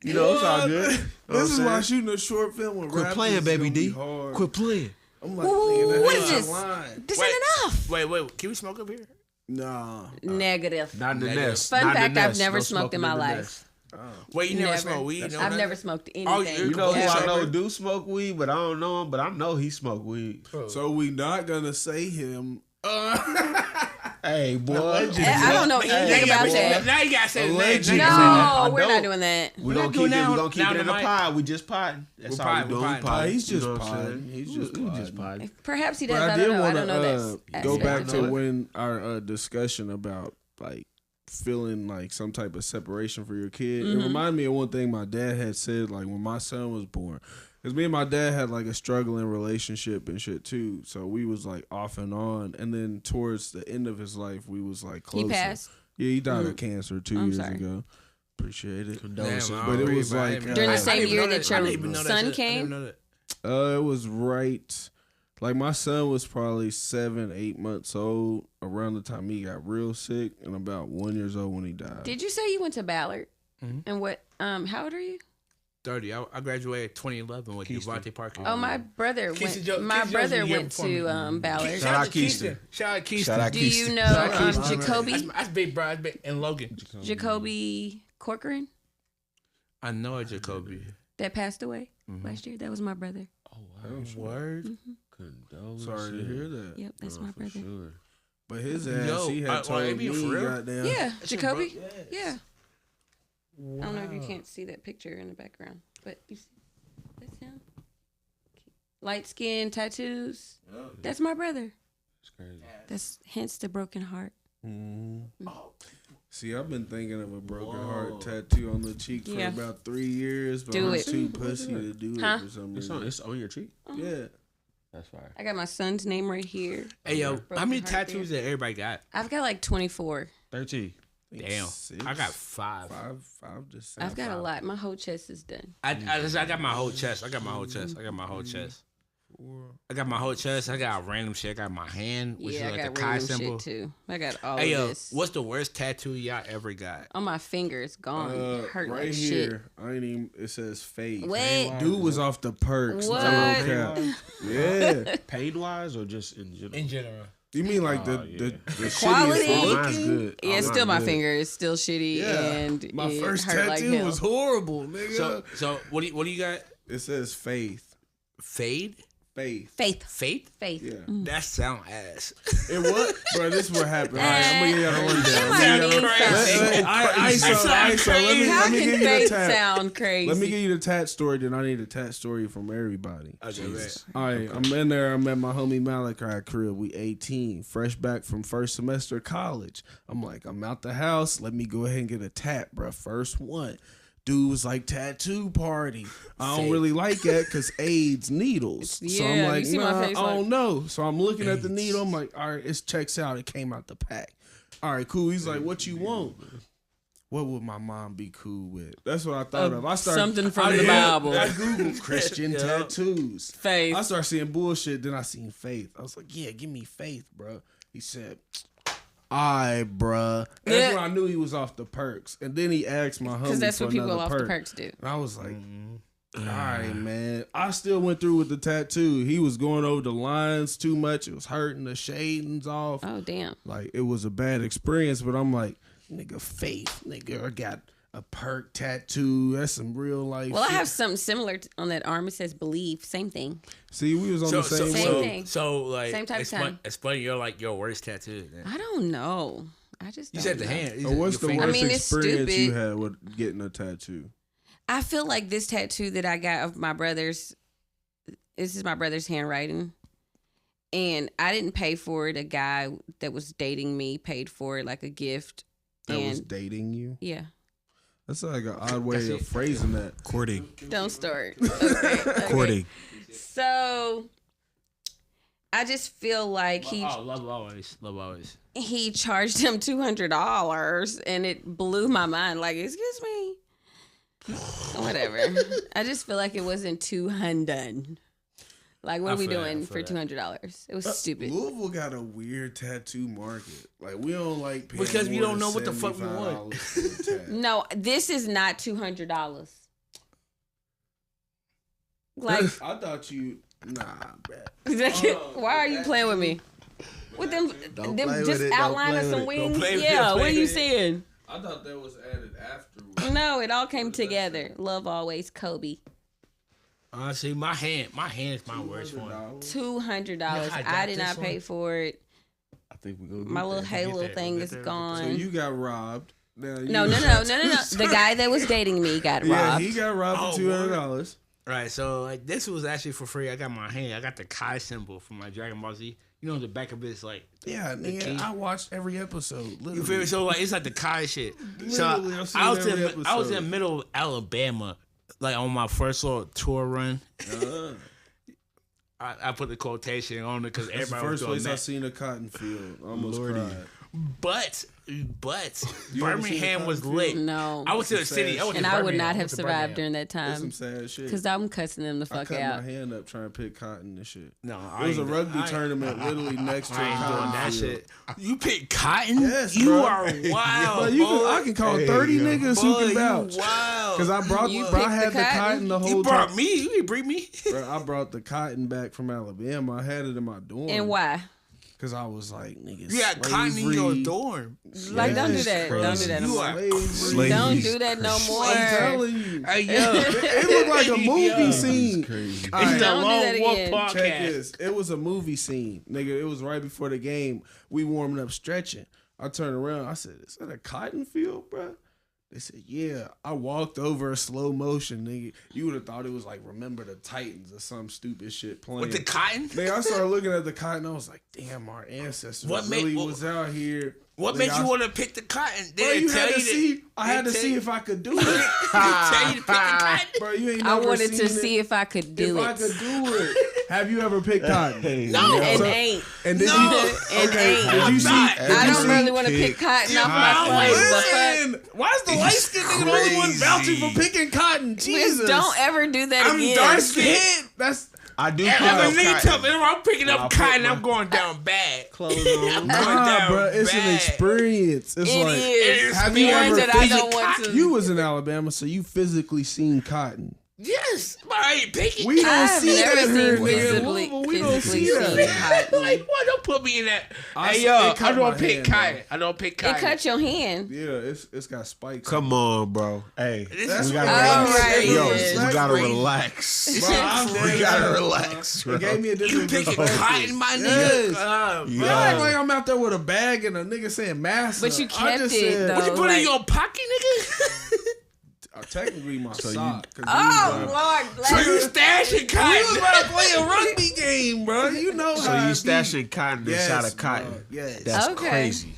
You know, it's all good. This is why saying? shooting a short film with Quit rappers playing, is baby gonna be D. hard. Quit playing. I'm like, Ooh, nigga, what that's is my this? line. This Wait. ain't enough. Wait. Can we smoke up here? Nah. Negative. Not in the Negative. nest. Fun Not in the fact, I've nest. never No smoked in smoking my the life. nest. Wait, you never Never. smoked weed? I've never smoked anything. Oh, You know who I know Ever. do smoke weed, but I don't know him. But I know he smoke weed. So we not gonna say him. Hey, boy. I don't know anything about that. Now you gotta say his name. Allegedly. Now you gotta say his name. No, I we're don't. not doing that. We gonna not keep doing it. that We on- gonna keep down it the in the mic. pod. We just potting. That's We're all we potting, doing. we're We potting. potting. He's just You know what I'm potting. saying? He's We just just potting. potting. Perhaps he does. But I I did don't know. I want don't know that. to go aspect back of to it. when our discussion about like feeling like some type of separation for your kid. It reminded me of one thing my dad had said like when my son was born. Because me and my dad had like a struggling relationship and shit too. So we was like off and on. And then towards the end of his life, we was like closer. He passed. Yeah, he died of cancer 2 I'm years sorry. ago. Appreciate it. Condolences. Damn, But it I was agree, like, bro. During the I same didn't year know that I your didn't even know that son shit. I came? didn't know that. It was right. Like my son was probably 7, 8 months old around the time he got real sick, and about 1 year old when he died. Did you say you went to Ballard? Mhm. And what? How old are you? 30. I graduated 2011 with Devontae Parker. Oh, my brother Keisha went. Jo- My Keisha brother Jones was here went before to me. Ballard. Shout out Keisha. Shout out Keisha. Shout out Do you Keisha. know Shout out Keisha. Jacoby? That's big, bro. That's big. And Logan. Jacoby Corcoran I know a Jacoby. that passed away last year. That was my brother. Word. Condolences. Sorry to hear that. Yep, that's my brother. Sure. But his ass, Yo, he had well, told they me, be for real? goddamn. Yeah, That's your Jacoby. bro- yes. Yeah. Wow. I don't know if you can't see that picture in the background, but you see, that's him. Light skin, tattoos. That's my brother. It's crazy. That's hence the broken heart. See, I've been thinking of a broken heart tattoo on the cheek for Yeah. about 3 years, but Do I'm it. too pussy to do it Huh? for some It's reason. on your cheek. Yeah. That's fire. I got my son's name right here. Hey, yo, how Broken many heart tattoos that everybody got? I've got like 24. 13. Damn. Six, I got 5. five to 6. I've got a lot. My whole chest is done. I got my whole chest. I got my whole chest. I got my whole chest. I got my whole chest. I got random shit. I got my hand, which Yeah, is I like got the Kai random symbol. shit too. I got all Hey, of yo, this. what's the worst tattoo y'all ever got? On my finger, it's gone. It hurt right like here, I ain't even. It says fade. What? Dude was off the perks. What? No cap. Yeah. Pain wise or just in general? In general. You mean like the Quality? shittiest Oh, mine's looking? good. Yeah, Oh, it's mine's still my good. finger. It's still shitty, Yeah. and My it first hurt like tattoo hell. was horrible, nigga. So what do you got? It says faith. Fade? Faith. Faith. Faith? Faith. Yeah. That sound ass. It what? Bro, this is what happened. All right, I'm gonna give y'all the rundown. Sounding How Let me can give you the faith tat. sound crazy? Let me give you the tat story. Then I need a tat story from everybody. Okay, man. All right, I'm in there. I'm at my homie Malachi crib. We 18, fresh back from first semester of college. I'm like, I'm out the house. Let me go ahead and get a tat, bro. First one. Dude was like, tattoo party. I don't really like that because AIDS needles. So Yeah, I'm you like, see my nah, face, I like- don't know. So I'm looking at the needle. I'm like, all right, it checks out. It came out the pack. All right, cool. He's like, what you want? What would my mom be cool with? That's what I thought of. I started something from the Bible. I Googled Christian tattoos. Faith. I started seeing bullshit. Then I seen faith. I was like, yeah, give me faith, bro. He said, bruh. That's when I knew he was off the perks. And then he asked my homie Because that's for what people another off perk. the perks do. And I was like, all right, man. I still went through with the tattoo. He was going over the lines too much. It was hurting the shadings off. Oh, damn. Like, it was a bad experience, but I'm like, nigga, faith. Nigga, I got a perk tattoo. That's some real life Well, shit. I have something similar on that arm. It says believe. Same thing. See, we was on the same Same boat. thing. So like, Same type it's of time. fun. It's funny. You're like your worst tattoo. Then. I don't know. I just You don't said the know. hand. So what's the Your worst finger. I mean, it's experience you stupid. had with getting a tattoo? I feel like this tattoo that I got of my brother's, this is my brother's handwriting. And I didn't pay for it. A guy that was dating me paid for it like a gift. That and was dating you? yeah. That's like an odd way of phrasing that. Courting. Don't start. Okay. Courting. So I just feel like love always. he charged him $200 and it blew my mind. Like, excuse me. Whatever. I just feel like it wasn't too undone. Like, what I are we feel that, I doing feel for $200? It was stupid. Louisville got a weird tattoo market. Like, we don't like paying Because we more don't than know what the fuck we want. $75 for a tat. No, this is not $200. Like, I thought you, nah, bet. why are you playing with me? With them Don't play just with it, don't outlining play some with it. wings? play with Yeah, it, what play are you with it. saying? I thought that was added afterwards. No, it all came together. Love always, Kobe. See, my hand is my worst one. $200. I got I did not this pay one. for it. I think we're going to My little halo there, thing we'll is get there, gone. So you got robbed. Now you No. The guy that was dating me got Yeah, robbed. he got robbed for $200. Right, so like this was actually for free. I got my hand. I got the Kai symbol from my Dragon Ball Z. You know, the back of it's like Yeah, nigga, key. I watched every episode. Literally. you feel me? So like it's like the Kai shit. Literally, I've seen I was every I was in the episode. middle of Alabama, like on my first little tour run. I put the quotation on it because That's the everybody was first doing place I that. seen a cotton field. I almost Lordy. cried. But You ever seen Birmingham the was cotton lit. field? No. I went to the Some city. sad I went And to I would Birmingham. not I have went to survived Birmingham. during that That's some time. sad shit. Because I'm cussing them the I fuck cut out. my hand up trying to pick cotton and shit. No, It was a ain't- rugby I ain't- tournament literally next to a I ain't doing cotton that field. shit. You pick cotton? Yes, you bro. are wild. But you boy. I can call Hey, 30 yo. niggas Boy, who can you vouch. wild. Because I brought, You bro, I picked had the the cotton? cotton the You whole brought time. me. You didn't bring me. Bro, I brought the cotton back from Alabama. I had it in my dorm. And why? Because I was like, niggas. You got cotton in your dorm. Like, don't do Yes, that. crazy. Don't do that no You more. are Slavery. Don't do that no more. I'm telling you. Hey, yo. It looked like a movie scene. Crazy. All right, Don't do that Walk again. podcast. check this. It was a movie scene, nigga. It was right before the game. We warming up, stretching. I turned around. I said, "Is that a cotton field, bro?" They said, "Yeah." I walked over in slow motion, nigga. You would have thought it was like Remember the Titans or some stupid shit playing. With the cotton? Nigga, I started looking at the cotton. I was like, "Damn, our ancestors really was out here." What Nigga, made I- you want to pick the cotton? They Bro, didn't you tell had to you see. I had to they see tell if I could do it. They tell you to pick the cotton? Bro, you ain't I never wanted to seen see it. if I could do If I it. could do it. Have you ever picked cotton? No. And So- ain't. And did No. you? And Okay. ain't. Did you see? not. Did I you don't see- really want to pick cotton off my clothes. The fuck? Listen, why is the light skinned nigga the only one vouching for picking cotton? Jesus, Just don't ever do that I'm again. dark skinned. That's I do If pick a up nigga tell me cotton. if I'm picking I'll up put cotton, my I'm going down bad. Clothes on. I'm going nah, down bro. It's an bad. experience. It's It like is. Have The you ones ever that I don't want to. you was in Alabama, so you physically seen cotton. Yes, but I ain't picking. We don't I've see never that here, seen nigga. physically, Louisville, we don't physically see seen that. cotton. Like, why don't put me in that? I Hey, see- yo, it I cut don't my pick hand, cotton. though. I don't pick It cotton. cut your hand. Yeah, it's got spikes. Come on, bro. Hey, This we is gotta All relax. right, Yo, then. we gotta Crazy. relax. Bro, I'm We dead gotta ass, relax, bro. It bro. gave me a You different picking perspective. cotton, my nigga? Yes. Yeah. Bro, I act like I'm out there with a bag and a nigga saying massa. But you I kept just it, said, though. What you put in Like- your pocket, nigga? Technically my So sock. Oh, Lord So you bless. stashing We cotton? was about to play a rugby game, bro. You know So how you it be. stashing cotton inside of cotton? bro. Yes. That's Okay. crazy.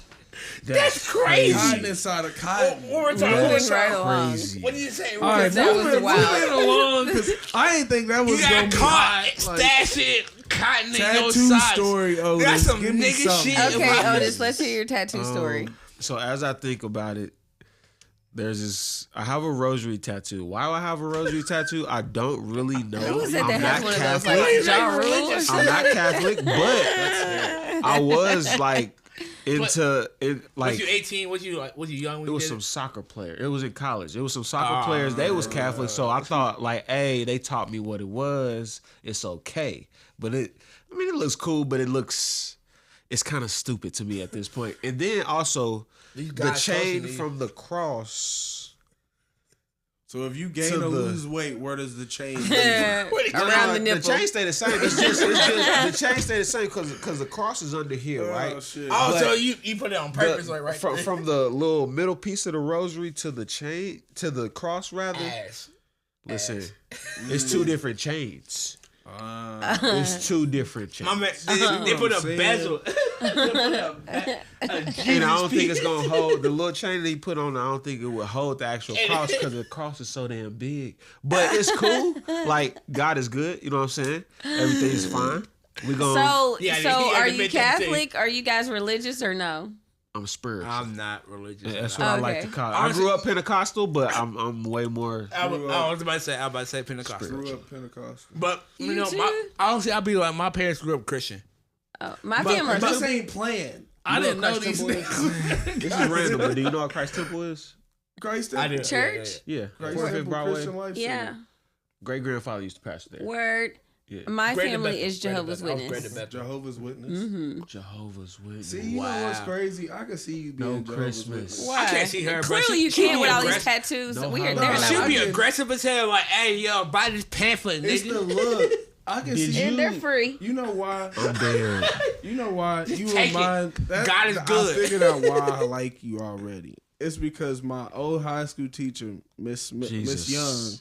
That's crazy. Cotton inside of cotton. Or Moving right along. Crazy. What did you say? All right, that was moving wild. along because I didn't think that was You gonna got be caught like, stashing cotton in your tattoo socks. story. Otis. That's some Give me nigga something. shit. Okay, If I- Otis, let's hear your tattoo story. So as I think about it, there's this. I have a rosary tattoo. Why do I have a rosary tattoo? I don't really know. Who is it I'm that has not one of those Catholic. like Ja Rule or I'm something? not Catholic, but I was like into it. Like was you 18? Was you young when it you was did some it? soccer player. It was in college. It was some soccer players. They was Catholic, so I thought like, hey, they taught me what it was. It's okay, but it looks cool, but it's kind of stupid to me at this point. And then also the chain from the cross. So if you gain or lose weight, where does the chain go? Around the nipple. The chain stay the same. It's just the chain stay the same because the cross is under here, right? Shit. Oh, so you put it on purpose, right? From the little middle piece of the rosary to the chain to the cross, rather. Listen, it's two different chains. It's two different chains. My man, they put a bezel. And I don't think it's gonna hold the little chain that he put on. I don't think it would hold the actual cross because the cross is so damn big. But it's cool. Like God is good. You know what I'm saying? Everything's fine. We gonna. So are you Catholic? Are you guys religious or no? I'm spiritual. I'm not religious. That's what I like to call it. I grew up Pentecostal, but I'm way more. I was about to say Pentecostal. Grew up Pentecostal. But honestly, I'll be like my parents grew up Christian. My family. This ain't playing. I didn't know these niggas. This is random, but do you know what Christ Temple is? Christ I Temple. do. Church? Yeah. Christ 45th Temple Broadway. Christian Life Yeah. Center. Great grandfather used to pastor there. Word. Yeah. My Greater family Bethel. is Jehovah's Greater Witness. Bethel. Jehovah's Witness. Mm-hmm. Jehovah's Witness. See, you know what's crazy? I can see you being Jehovah's Christmas. Witness. Why? I can't see her, bro. Clearly, you She can't with all these aggressive. tattoos. No, Weird. no, They're no. like, She'll be I get- aggressive as hell. Like, hey, yo, buy this pamphlet, It's the nigga. look. I can see and you. they're free. You know why? I'm dead. You know why? You take it. remind God is good. I figured out why I like you already. It's because my old high school teacher, Miss Young,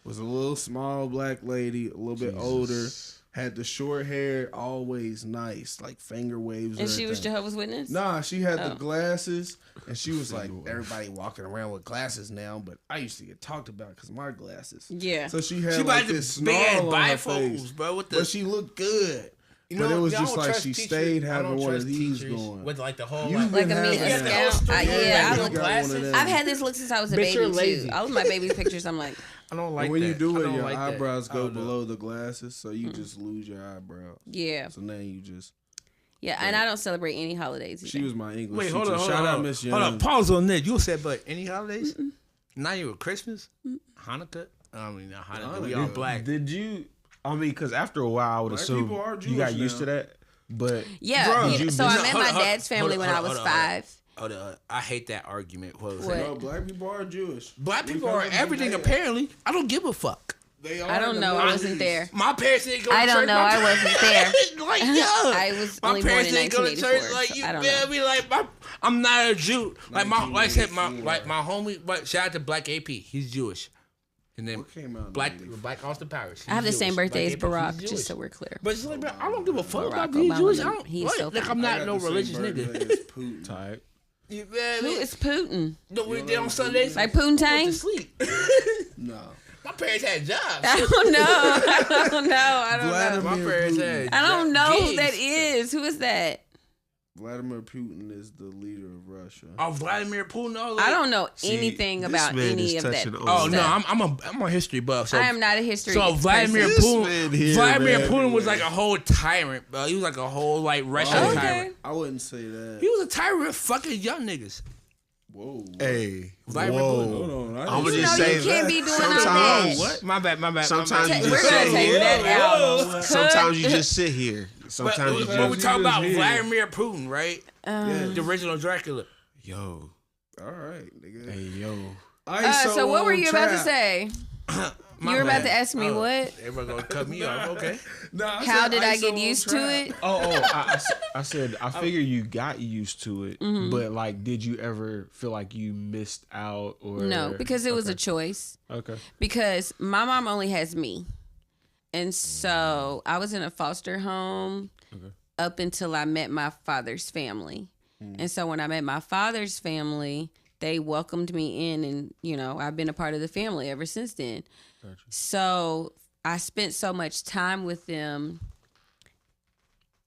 was a little small black lady, a little bit older, had the short hair, always nice, like finger waves. And she was Jehovah's Witness? Nah, she had the glasses, and she was like, everybody walking around with glasses now, but I used to get talked about because of my glasses. Yeah. So she had She like about this to big ass snarl on her face, bifocals, bro. What the? but she looked good. You But know, it was I just don't like trust she teachers. stayed I having don't one of trust these teachers going. with like the whole You've Like been a me having a that. scout. Yeah, I you look. got one of them. I've had this look since I was a Bitch, you're baby lazy. too. All of my baby pictures, I'm like, I don't like And when that. you do I it, don't your like that. eyebrows I go don't know. below the glasses, so you just lose your eyebrows. yeah, So now you just. yeah. And I don't celebrate any holidays. She either. was my English Wait, teacher. hold on. Shout out Miss Young. Hold on, pause on that. You said, but any holidays? Not even Christmas, Hanukkah. I mean, not Hanukkah. We all black. Did you? I mean, because after a while, I would Black assume people are you got Jewish used now. to that. But Yeah. Bruh, yeah. you So been- I met Hold my on, dad's family hold when on, I was hold on, hold on. 5. Oh, I hate that argument. What was What? it? No, black people are Jewish. Black people We are come from everything. Judea. Apparently, I don't give a fuck. They are I don't the know. I Moses. wasn't there. My parents didn't go to I church. don't know. My I wasn't there. like, yo. I was My only born parents in didn't go to 1984. church. Like, so you I don't feel know. me? Like, I'm not a Jew. Like I said, my 1984. my homie. But shout out to Black AP. He's Jewish. And then What came out in Black 84? Austin Powers. I have the He's same Jewish. birthday as Black AP, Barack, he's just so Jewish. we're clear. But it's like, bro, I don't give a fuck Barack about being Obama, Jewish. I don't. he's What? so Like, fine. I'm I not got no the same religious birthday nigga. as Putin. type. You feel Who me? is Putin? No, we did on Sundays. Like went to Poontang? sleep. No. My parents had jobs. I don't know. I don't know. Vladimir My parents Putin. had. I don't know who gigs. that is. Who is that? Vladimir Putin is the leader of Russia. Oh, Vladimir Putin. I don't know See, anything this about man any is of that. touching on- Oh no, stuff. I'm a history buff. So I am not a history. So Vladimir person. man Putin, here, Vladimir man. Putin was like a whole tyrant, bro. He was like a whole like Russian Okay. tyrant. I wouldn't say that. He was a tyrant, fucking young niggas. Whoa. Hey, Vladimir whoa. Putin. Hold on. I'ma You just know say you can't be doing all that. sometimes- What? My bad. Sometimes my you bad. We're just gonna sit take here. that out. Sometimes you just sit here. But Sometimes you when we just. talk about here. Vladimir Putin, right? Yeah. The original Dracula. Yo, All right, nigga. hey, yo. All right, So what were you about to trap. say? My You were about bad. to ask me Oh, what? Everybody gonna cut me off. Okay. Nah, How said did I ISO get on used trap. to it? I said I figure you got used to it, Mm-hmm. but like, did you ever feel like you missed out or No, because it was a choice. okay? Because my mom only has me. And so I was in a foster home up until I met my father's family. And so when I met my father's family, they welcomed me in and, you know, I've been a part of the family ever since then. Gotcha. So I spent so much time with them.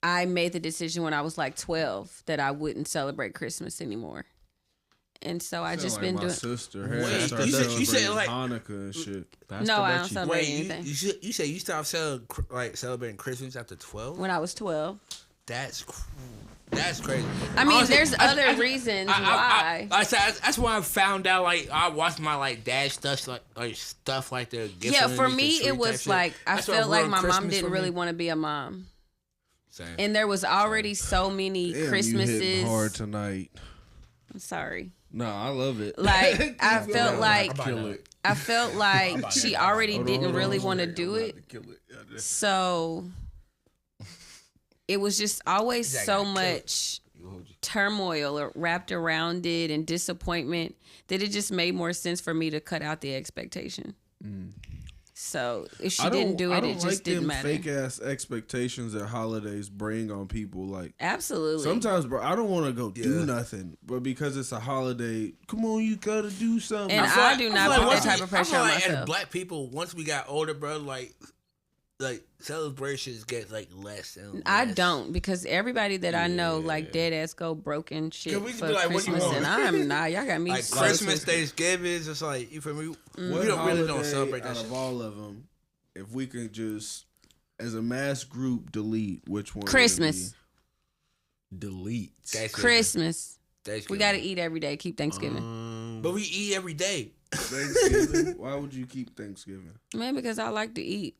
I made the decision when I was like 12 that I wouldn't celebrate Christmas anymore. And so I just been my doing. sister. Wait, Harry started you said, celebrating like- Hanukkah and shit. No, I don't celebrate Wait, anything. you said you stopped celebrating Christmas after 12? When I was 12. That's crazy. I mean, Honestly, there's other reasons why. That's why I found out. Like, I watched my like dad stuff, like stuff like the gifts Yeah, for underneath me, the tree it was type shit. like I That's what felt like ruined my mom Christmas didn't for really me. want to be a mom, Same. and there was already so many Damn, Christmases. You hitting hard tonight. I'm sorry. No, I love it. Like I felt like Kill it. I felt like she already didn't really want to do it. Kill it. So it was just always so much turmoil wrapped around it and disappointment that it just made more sense for me to cut out the expectation. So if she didn't do it, it just didn't matter. Fake ass expectations that holidays bring on people. Like Absolutely. sometimes, bro, I don't want to go do nothing, but because it's a holiday, come on, you gotta do something. And I do not put that type of pressure on As myself. black people, once we got older, bro, like celebrations get like less and less. I don't, because everybody that I know like dead ass go broke and shit Can we for be like, what you Christmas, want? and I'm not. Y'all got me Like so Christmas, twisted. Thanksgiving, it's just like, you feel me? What We don't really don't holiday celebrate that out shit. of all of them, if we could just, as a mass group, delete which one? would it Christmas. Delete. Christmas. Thanksgiving. We got to eat every day. Keep Thanksgiving. But we eat every day. be? Thanksgiving? Why would you keep Thanksgiving? Man, because I like to eat.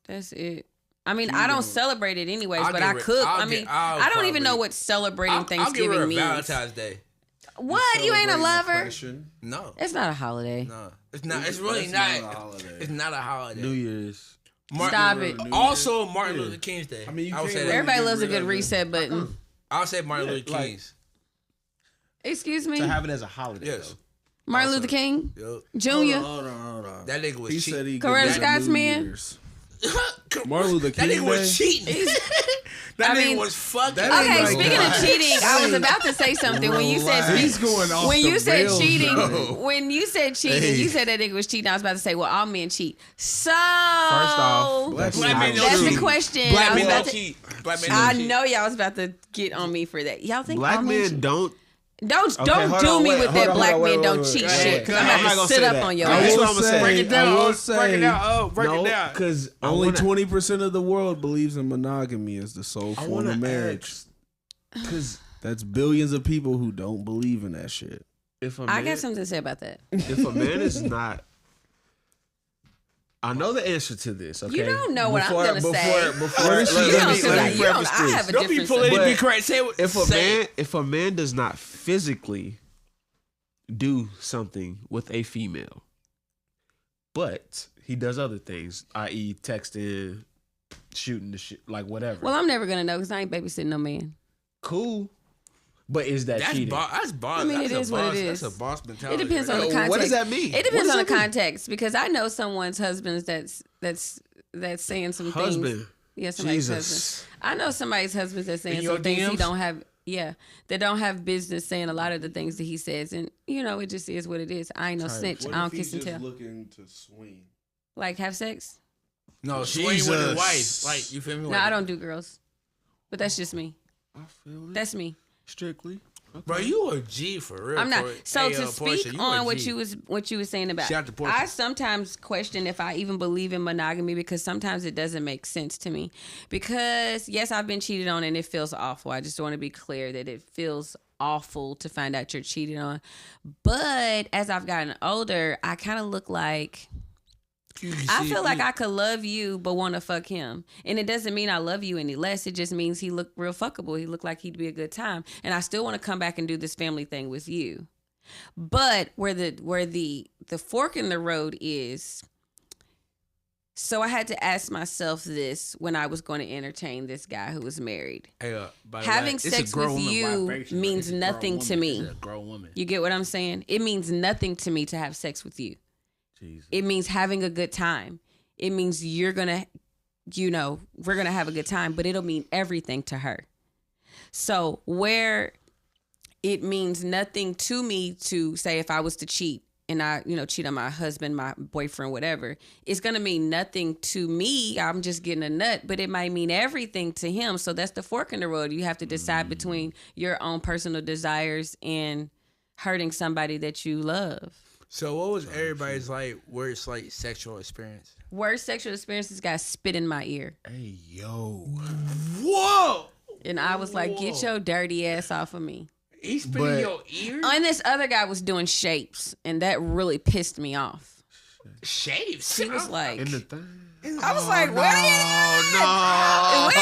That's it. I mean, You I don't don't- celebrate it anyways, I'll but get I rid- cook. I'll I get- mean, I'll I don't even know probably- what celebrating I'll give Thanksgiving her a means. Valentine's Day. What? You ain't a Celebrating lover? oppression? No. It's not a holiday. No. It's not. It's really That's not. a holiday. It's not a holiday. New Year's. Stop it. New Year's. Also, Martin Yeah. Luther King's Day. I mean, you would can't say really that. Everybody get loves a rid good of it. reset button. I'll say Martin Luther like- King's. Excuse me? To have it as a holiday. Yes. Though. Martin also- Luther King? Yo. Junior? Hold on. That nigga was He cheating. said he Coretta could do Scott's New man? Year's. Martin Luther That King nigga was Day? cheating. That I nigga mean, was fucking. that Okay, ain't speaking of cheating, I was about to say something when you said He's going off when the you said rails, cheating. though. When you said cheating, Hey. you said that nigga was cheating. I was about to say, well, all men cheat. So First off, Black Black men that's don't the cheat. question. Black I was men about don't to- cheat. Black men I don't cheat. know y'all was about to get on me for that. Y'all think Black all men men cheat? don't. Don't Okay, hold do on, me wait, with hold that on, black hold on, men wait, don't wait, cheat wait. shit. Wait, I'm I'm not about to gonna sit say up that. on your I ass. will will I'ma say. say, Break it down. I will Break say, it down. Oh, break it down. Because only 20% of the world believes in monogamy as the sole I form want of to marriage. Because That's billions of people who don't believe in that shit. if a I man, got something to say about that. if a man is not, I know the answer to this. Okay, You don't know what I'm gonna say. Before, You let don't, me 'cause I preface I this. have a Don't be different. politically But correct. Say what. If a man does not physically do something with a female, but he does other things, i.e., texting, shooting the shit, like whatever. Well, I'm never gonna know because I ain't babysitting no man. Cool, but is that That's cheating? boss. That's boss. I mean, that's it a is what it boss. is. That's a boss It mentality. depends right on the there. context. What does that mean? It What depends does on the that mean? context because I know someone's husbands that's saying some things. Husband. Yeah, somebody's Jesus. husband. I know somebody's husband that's saying In your some things he DMs? don't have. Yeah, they don't have business saying a lot of the things that he says, and it just is what it is. I ain't no snitch. I don't kiss and tell. looking to swing? Like have sex? No, swing with his Jesus. wife. Like, you feel me? No, Like, I don't do girls, but that's just me. I feel it. That's me. Strictly. Okay. Bro, you a G for real. I'm not. Portia. So Hey, to Portia, speak you a on what G. you was saying about, Shout out to Portia. I sometimes question if I even believe in monogamy because sometimes it doesn't make sense to me. Because yes, I've been cheated on and it feels awful. I just want to be clear that it feels awful to find out you're cheated on. But as I've gotten older, I kind of look like. I feel like I could love you but want to fuck him. And it doesn't mean I love you any less. It just means he looked real fuckable. He looked like he'd be a good time. And I still want to come back and do this family thing with you. But where the fork in the road is, so I had to ask myself this when I was going to entertain this guy who was married. Hey, by the Having way, it's a sex grown with woman you vibration, means it's a grown nothing to woman. me. It's a grown woman. You get what I'm saying? It means nothing to me to have sex with you. Jesus. It means having a good time. It means you're going to, we're going to have a good time, but it'll mean everything to her. So where it means nothing to me to say if I was to cheat and I, cheat on my husband, my boyfriend, whatever, it's going to mean nothing to me. I'm just getting a nut, but it might mean everything to him. So that's the fork in the road. You have to decide between your own personal desires and hurting somebody that you love. So what was everybody's worst sexual experience? Worst sexual experiences got spit in my ear. Hey yo. Whoa! And I was like, get your dirty ass off of me. He's spitting your ear. And this other guy was doing shapes, and that really pissed me off. Shapes. He was like, In the thing. I was like, what are you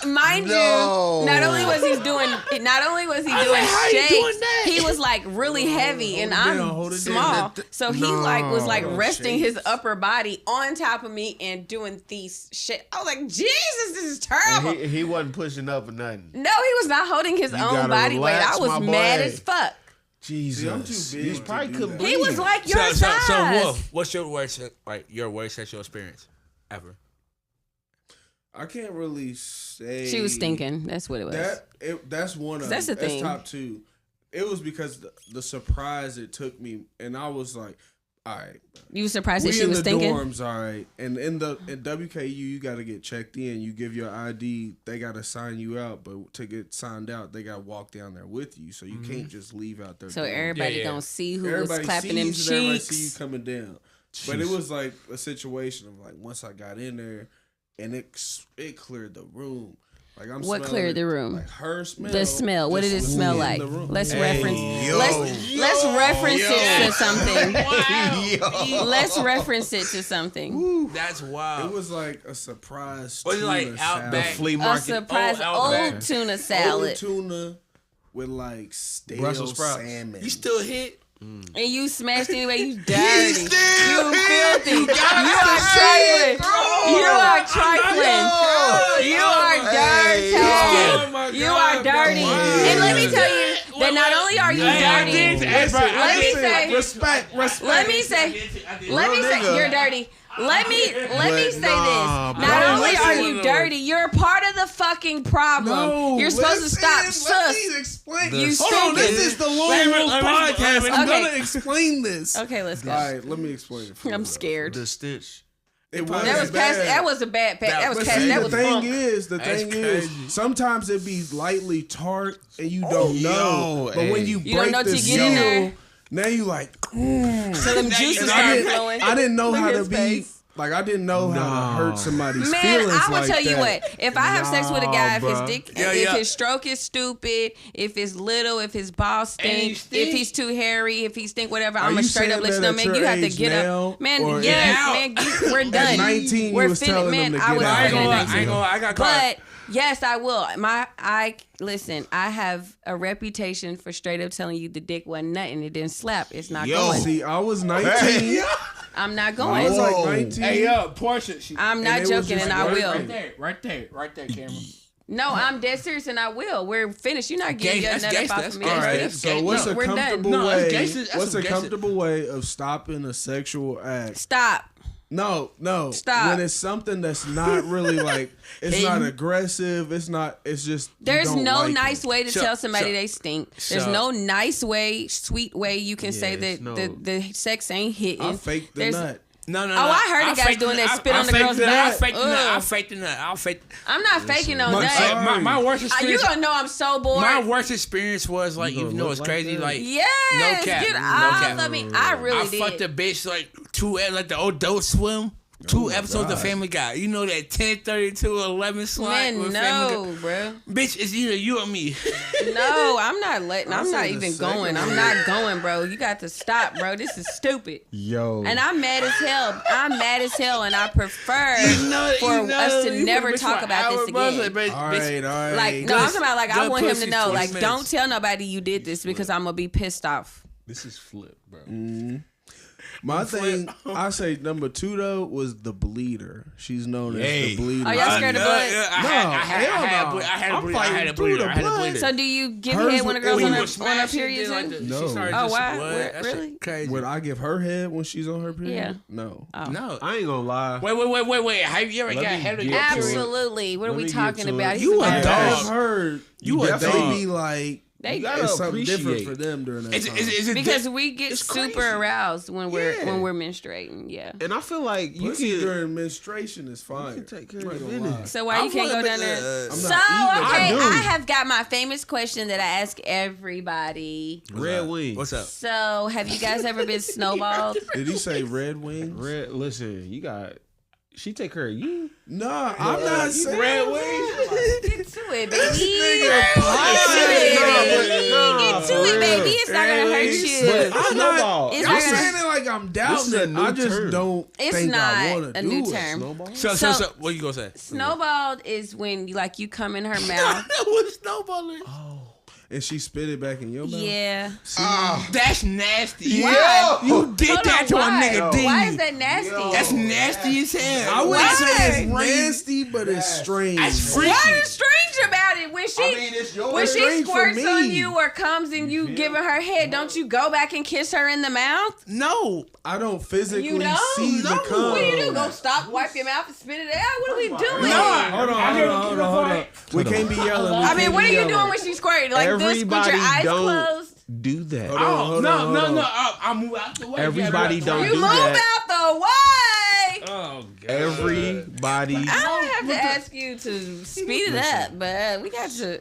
doing? Mind you, not only was he doing shapes, he was like really heavy, and I'm small, so he was resting his upper body on top of me and doing these shit. I was like, Jesus, this is terrible. He wasn't pushing up or nothing. No, he was not holding his own body weight. I was mad as fuck. Jesus, I'm too big. He probably couldn't breathe. He was like your size. So Wolf, what's your worst sexual experience ever? I can't really say. She was stinking. That's what it was. That's one of That's the thing. That's top two. It was because the surprise it took me, and I was like, all right. You were surprised that she was stinking? stinking? We in the dorms, all right. And in WKU, you got to get checked in. You give your ID. They got to sign you out. But to get signed out, they got to walk down there with you. So you can't just leave out there. So everybody don't see who was clapping them cheeks. Everybody see you coming down. Jeez. But it was like a situation of like once I got in there, and it cleared the room. Like what cleared the room? Like her smell. The smell. What did it smell like? Let's reference. Let's reference it to something. Let's reference it to something. That's wild. It was like a surprise. Was it like Outback flea market? A surprise old tuna salad. Old tuna with like stale Brussels sprouts. salmon. You still hit? And you smashed anyway. You dirty. You filthy. You are trifling. You are trifling. You are dirty. You are dirty. And let me tell you that not only are you dirty. Let me say you're dirty. Let me say this. Not only are you dirty, you're part of the fucking problem. No, you're supposed to stop. Sus. You Hold on, this is the Lone Wolf podcast. I'm Okay. gonna explain this. Okay, let's go. All right, let me explain it. For you, I'm though. scared. The stitch. It was That was bad. past. That was a bad. That was But past. see, That the was thing funk. is, crazy. sometimes it be lightly tart and you don't know. But when you You break don't know the till you get in there. seal, now you like. So them juices I start didn't, flowing. I didn't know Look how at to his be. face. Like I didn't know how to hurt somebody's Man, feelings. I will like tell you that. what. If I have sex with a guy, if his bruh. dick, Yeah, if yeah. his stroke is stupid, if it's little, if his balls he stink, stink? if he's too hairy, if he stink, whatever, Are I'm you a straight up saying let that you know, at man. You your have to age get now, up, man. or Yes, out? man. We're done. At 19, We're you was finished, telling man. them to I get was out. I ain't gonna lie. finished. I got caught. But yes, I will. Listen. I have a reputation for straight up telling you the dick wasn't nothing. It didn't slap. It's not going. See, I was 19. I'm not I going. was like 19. Hey, yo, Portia. I'm not it was joking, just and I right will. Right there, camera. No, I'm dead serious, and I will. We're finished. You're not getting your That's nut up gangsta. off That's of me. gangsta. All right. That's So what's a we're done. comfortable No, way? that's gangsta. That's What's some a gangsta. comfortable way of stopping a sexual act? Stop. No. Stop. When it's something that's not really like, it's not aggressive. It's not. It's just. you There's don't no like nice it. way to So- tell somebody so- they stink. There's so- no nice way, sweet way you can say Yes, that no. the sex ain't hitting. I faked the There's- nut. No. Oh, I heard of guys faked doing the- that, spit I on the faked girl's nut. back. I faked the nut. Ugh. I faked the nut. I'm not faking no My nut. son- My worst You experience. gonna know I'm so bored. My worst experience was like, You you gonna know, look it's like crazy. that? Like, Yes, no cap, get no out cap. of me. I really I did. fucked a bitch like like the Adult Swim. Two episodes God. of Family Guy. You know that 10:30 to 11 slot Man, with Family no, bro. Guy. Bitch, it's either you or me. No, I'm not letting. I'm I not said the even second going. I'm one. not going, bro. You got to stop, bro. This is stupid. Yo. And I'm mad as hell. I'm mad as hell, and I prefer for us to never talk about this again. All right. Like, no, I'm talking about like I good want him to pussy, know. 20 Like, minutes. don't tell nobody you did this because I'm gonna be pissed off. This is flip, bro. My thing, I say number 2 though was the bleeder. She's known as Hey. the bleeder. Are y'all scared of blood? hell no. I'm fighting through the blood. So do you give Hers head when a was- girl's it on her, was on her period? No. Oh, why? Really? Crazy. Would I give her head when she's on her period? Yeah. No. No. I ain't gonna lie. Wait. Have you ever got me head of get your to it. period? Absolutely. What are Let we me get talking to about? it. He's You a married. dog. I've heard You a they dog. be like, They gotta it's something different appreciate. for them during that Is time. it because we get It's super crazy. aroused when we're Yeah. menstruating. Yeah. And I feel like you Pussy can. during menstruation is fine. You can take care of business. So why you can't go down there? I'm So not eating it. okay, I do. I have got my famous question that I ask everybody. Red wing. What's up? So have you guys ever been snowballed? Did he say red wings? Red. Listen, you got She take care of you. Nah, I'm not saying Red wings. Get to it, baby. Nah, Get to it, baby. It's not gonna hurt you. I'm not. It's I'm not gonna- saying it like I'm This is a doubting it. new I just term. don't It's think I not want to a do new it. term. Snowball. So, what you gonna say? Snowballed is when you come in her mouth. That was snowballing. And she spit it back in your mouth. Yeah. That's nasty. Why? You did Hold that on, to a why? nigga, didn't Why you? is that nasty? That's nasty as hell. I wouldn't Why? say it's nasty, but it's strange. That's freaky. What is strange about it? When she it's your when she strange for squirts on me. you or comes and you giving her head, don't you go back and kiss her in the mouth? No. I don't physically You don't? see the cum. What do you do? Go stop, wipe your mouth, and spit it out? What are we doing? Hold on. We can't be yelling. I mean, what are you doing when she's squirting? Like this with Everybody your eyes don't closed? do that. Hold on. I'll move out the way. Everybody don't You do move that. out the way. Oh God. Everybody, I don't have to ask you to speed it up, but we got to.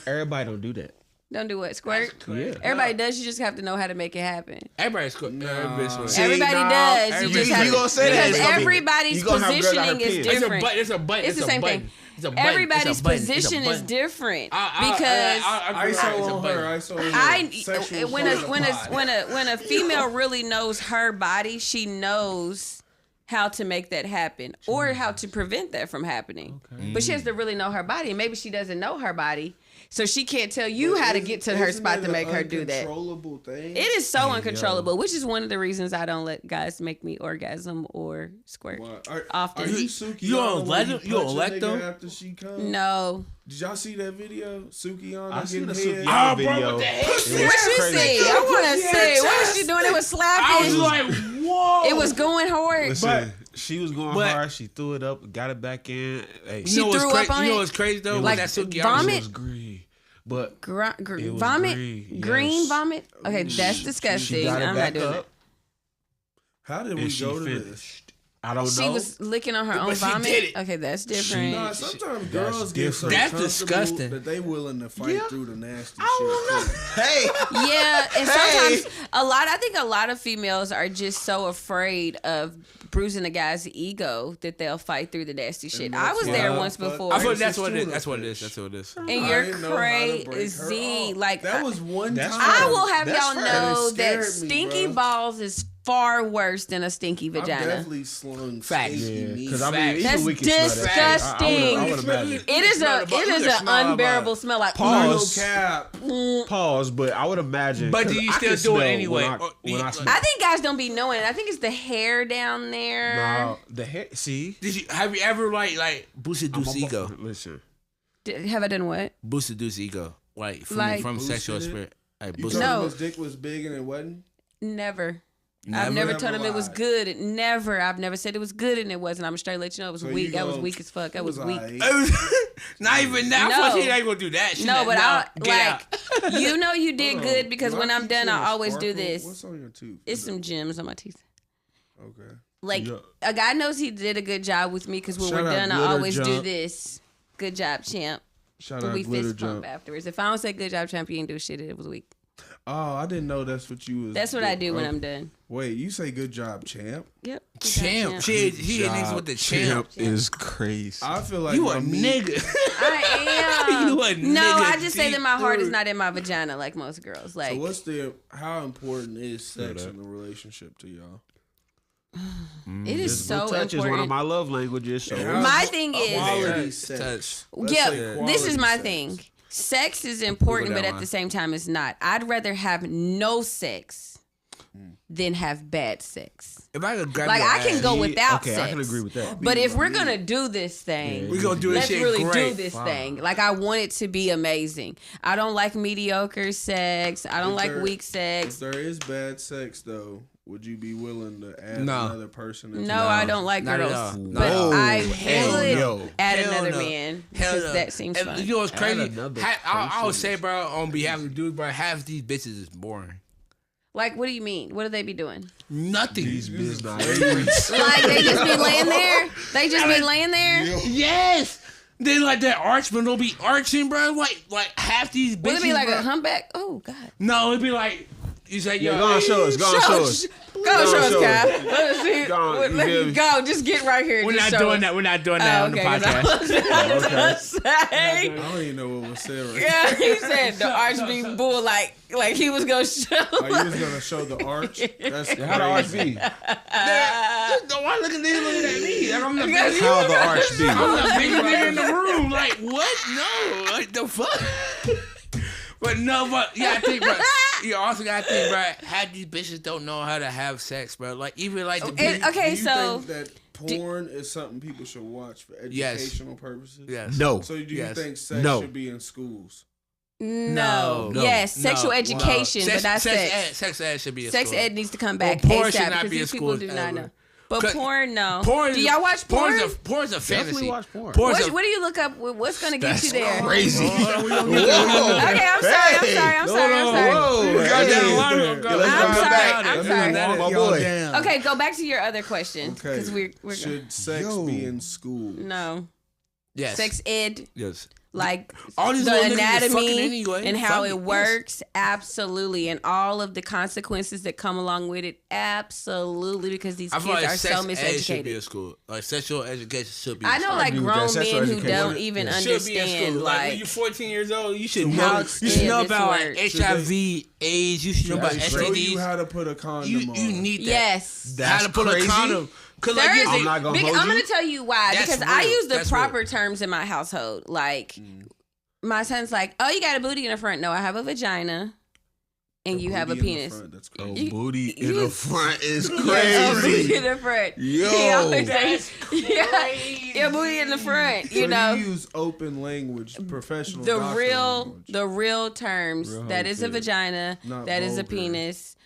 everybody don't do that. Don't do what? Squirt? Yeah. Everybody does. You just have to know how to make it happen. Everybody's cool. See, Everybody nah, does. You just have you gonna say that, because it's gonna be- everybody's you gonna have girls out positioning here is peeing. different. It's a button. It's the same thing. It's a button. Everybody's It's a button. It's a position is button. different I because ISO on her. ISO on her. when a female really knows her body, she knows how to make that happen or how to prevent that from happening. But she has to really know her body, and maybe she doesn't know her body, so she can't tell you how to get to her spot to make her do that. Uncontrollable thing. It is so uncontrollable, which is one of the reasons I don't let guys make me orgasm or squirt often. Are you Suki? You don't let them? You don't let them? After she comes? No. Did y'all see that video? Suki I seen the getting Suki head? video. what the heck? It was What she crazy. see? I want to see. What was she doing? It was slapping. I was like, whoa. It was going hard. Listen, she was going but- hard. She threw it up, got it back in. Hey, She threw up on You know it? what's crazy though? Like That Suki vomit? it was green, but It was Vomit? green, Green yes. vomit? Okay, that's she disgusting. got it I'm not back doing up, that. How did we and she go to this? finished. I don't She know. was licking on her own But she vomit? did it. Okay, that's different. Nah, sometimes girls get so different. That's comfortable disgusting. that they willing to fight through the nasty shit. Hey, Yeah, and sometimes I think a lot of females are just so afraid of bruising a guy's ego that they'll fight through the nasty shit. I was there why once I fuck before. I feel that's Racist what it is. tuna That's what it fish. is. That's what it is. And I you're didn't know how to break her crazy. off. Like that was one That's time. I will have That's y'all fair. know It that scared me, stinky bro. balls is far worse than a stinky I've vagina. definitely slung Facts. stinky yeah, meat. because I mean, Facts. even That's we can smell that. disgusting. I would imagine. It is an unbearable smell. Like Pause. No cap. Pause, but I would imagine. But do 'cause you I still can do it smell anyway? When I, Or when I you- smell. I think guys don't be knowing. I think it's the hair down there. No, the hair. See, Have you ever like boosted I'm Deuce a- ego? Listen, Have I done what? Boosted Deuce ego, like Like- from Boosted sexual it? spirit. Like You boosted. told No. him his dick was big and it wasn't? Never. Never? I've never Never told him it was lied. good. Never. I've never said it was good and it wasn't. I'm straight let you know it was So weak. you I was gonna- weak as fuck. I It was weak. aight. Not even now. No. She ain't gonna do that. She No, like, but nah, I get like you know you did Hold good on. because Do when I'm keep done seeing I always do sparkle? this. What's on your tooth? It's some gems on my teeth. Okay. Like Yeah. a guy knows he did a good job with me because when Shout we're out done I Glitter always do Jump. this. Good job, champ. Shout But out we Glitter fist pump Jump. afterwards. If I don't say good job, champ, you ain't do shit. It was weak. Oh, I didn't know that's what you was. That's what I do when Okay. I'm done. Wait, you say good job, champ? Yep. Good job, champ. He niggas with the champ. is crazy. I feel like You my a meat- nigga. I am. You a No, nigga I just say that my heart is deep not in my vagina like most girls. Like So what's the? How important is sex in a relationship to y'all? it is so touch is one of important. my love languages. So How- My thing is, quality Touch. sex. Touch. Let's yeah, say this quality is my sex. thing. Sex is important, that but at line. the same time, it's not. I'd rather have no sex than have bad sex. If I could grab Like your I can ass, go without okay, sex. I can agree with that. But if we're gonna do this thing, we gonna do this let's shit really great. do this thing. Like I want it to be amazing. I don't like mediocre sex. I don't If like there- weak If sex. there is bad sex, though, would you be willing to add No. another person? into No, I don't like not at girls. all. But No. I Hell would no. add Hell another no. man Hell because no. that seems And fun. you know what's crazy? another I would person. say, bro, on behalf of the dudes, bro, half these bitches is boring. Like, what do you mean? What do they be doing? Nothing. These bitches not. Like they just be laying there. They just be laying there. Yes. Then like that archman don't be arching, bro. Like half these bitches. Would it be like bro. a humpback? Oh God. No, it'd be like You say Yeah, go on, show us. Go on, show us. Go show us, show Kyle. us. Let's see. Go on, you Let feel me me? go. Just get right here. We're Just not show doing us. that. We're not doing that on the Okay, 'cause I podcast. was gonna say. I don't even know what was said right Yeah, he said the Archbishop Bull like he was gonna show. now. Oh, you was gonna show the arch? That's crazy. How the arch be? Why looking at me? Like, I'm the biggest How the arch be? nigga in the room. Like, what? No. Like, the fuck? But no, but yeah, I think, bro. You also gotta think, bro. Half these bitches don't know how to have sex, bro. Like, even like the Okay, Do you so think that porn is something people should watch for educational purposes? yes. No. So do you Yes. think sex No. should be in schools? no. No. Yes, No. sexual education, but not sex. Sex ed should be a Sex school. ed needs to come back porn should ASAP not because be a these people school do not ever. know. But 'Cause porn, no. Porn Do y'all watch porn? Porn's a fantasy. Definitely watch porn. Porn's a- What do you look up? What's going to get you there? Crazy. Okay, I'm sorry. I'm sorry. Whoa. Got down a lot of them. I'm sorry. My boy. Okay, go back to your other question because we're Should sex be in school? no Yes. sex ed. Yes. Like All these the little niggas get fucking anatomy anyway. and how Fuck it it, works, absolutely, and all of the consequences that come along with it, absolutely, because these I kids feel like are sex so ed should be miseducated. a school. Like sexual education should be. A I know, school. like agree with that. grown Sexual men who education don't even should be in school. understand, Like when like you're 14 years old, you should How know. You should know this about like works. HIV, AIDS. You should know about Show you STDs. how to put a condom You on. need that. yes. How to put crazy. a condom. Cause like There yes, is they- I'm not gonna hold I'm you. going to tell you why. That's Because I real. use the That's proper real. terms in my household. Like, my son's like, oh, you got a booty in the front. No, I have a vagina. And you have a Booty in the penis. front, That's Oh, crazy. booty in you- the front is Yeah, crazy. booty in the front. Yo. He always say, That's yeah, booty in the front. So You know, you use open language, professional. the doctor language. real terms. Real that is a shit. vagina. Not That is a vulgar. penis.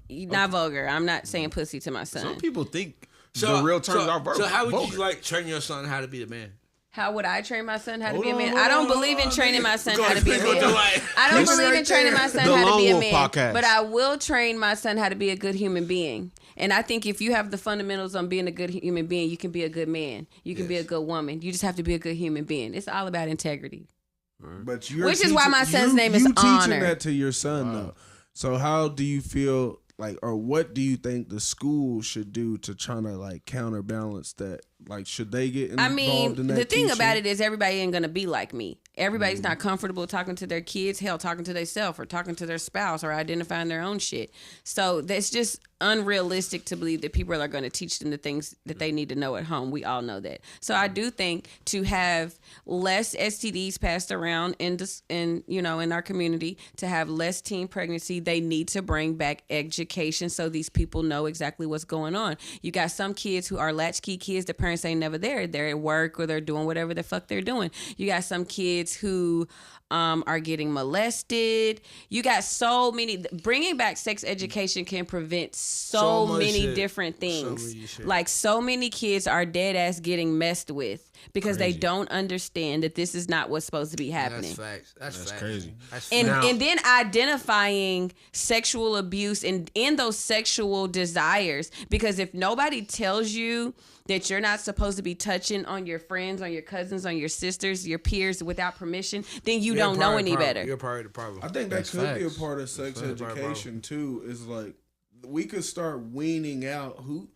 Not vulgar. I'm not saying pussy to my son. Some people think the real terms are verbal. So how would vulgar. you like train your son how to be the man? How would I train my son how to Hold be a on, man? hold I don't on, believe in hold on, training nigga. my son Go how to ahead, be a go man. to like- I don't Listen believe in right training there. my son The how to be a Lone man. Wolf podcast. But I will train my son how to be a good human being. And I think if you have the fundamentals on being a good human being, you can be a good man. You can be a good woman. You just have to be a good human being. It's all about integrity. But you're Which is why my son's name is you teaching Honor. that to your son though. So how do you feel like, or what do you think the school should do to try to like counterbalance that? Like, should they get involved I mean, in that? the thing teaching? about it is everybody ain't gonna be like me. Everybody's not comfortable talking to their kids, hell, talking to themselves or talking to their spouse or identifying their own shit. So that's just unrealistic to believe that people are going to teach them the things that they need to know at home. We all know that. So I do think to have less STDs passed around in our community, to have less teen pregnancy, they need to bring back education so these people know exactly what's going on. You got some kids who are latchkey kids, the parents ain't never there. They're at work or they're doing whatever the fuck they're doing. You got some kids who are getting molested. You got so many. Bringing back sex education can prevent so much many shit. different things. many shit. Like so many kids are dead ass getting messed with because they don't understand that this is not what's supposed to be happening. That's facts. That's facts. crazy. That's And facts. and then identifying sexual abuse and those sexual desires, because if nobody tells you that you're not supposed to be touching on your friends, on your cousins, on your sisters, your peers without permission, then you don't know any better. You're part of the problem. I think that That's could be a facts. part of sex That's part of the education too. Is like we could start weaning out who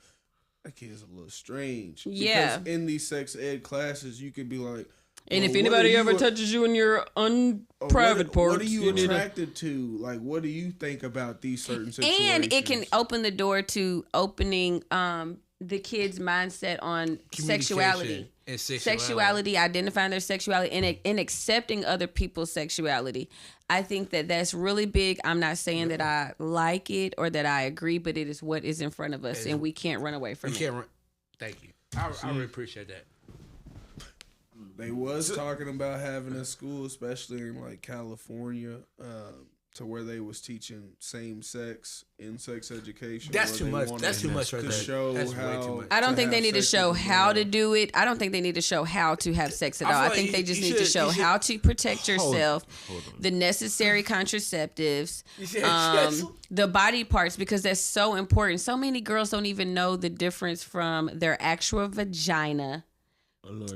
that kid's a little strange. Yeah. Because in these sex ed classes, you could be like, And well, if what anybody are ever you- touches you in your or private parts, what are you need to- attracted to? Like, what do you think about these certain situations? And it can open the door to opening the kids' mindset on sexuality. And Sexuality, identifying their sexuality, and accepting other people's sexuality. I think that that's really big. I'm not saying that I like it or that I agree, but it is what is in front of us, and we can't run away from You it. can't run. Thank you. I really appreciate that. They was talking about having a school, especially in like California, to where they was teaching same sex in sex education. That's where too they much. wanted That's too much right to there. show That's way how too much. I don't think they have need to sex show with the how girl. to do it. I don't think they need to show how to have sex at I all. feel I like think you- they just you need to should- show you should- how to protect yourself, Hold on. the necessary contraceptives, You said the body parts, because that's so important. So many girls don't even know the difference from their actual vagina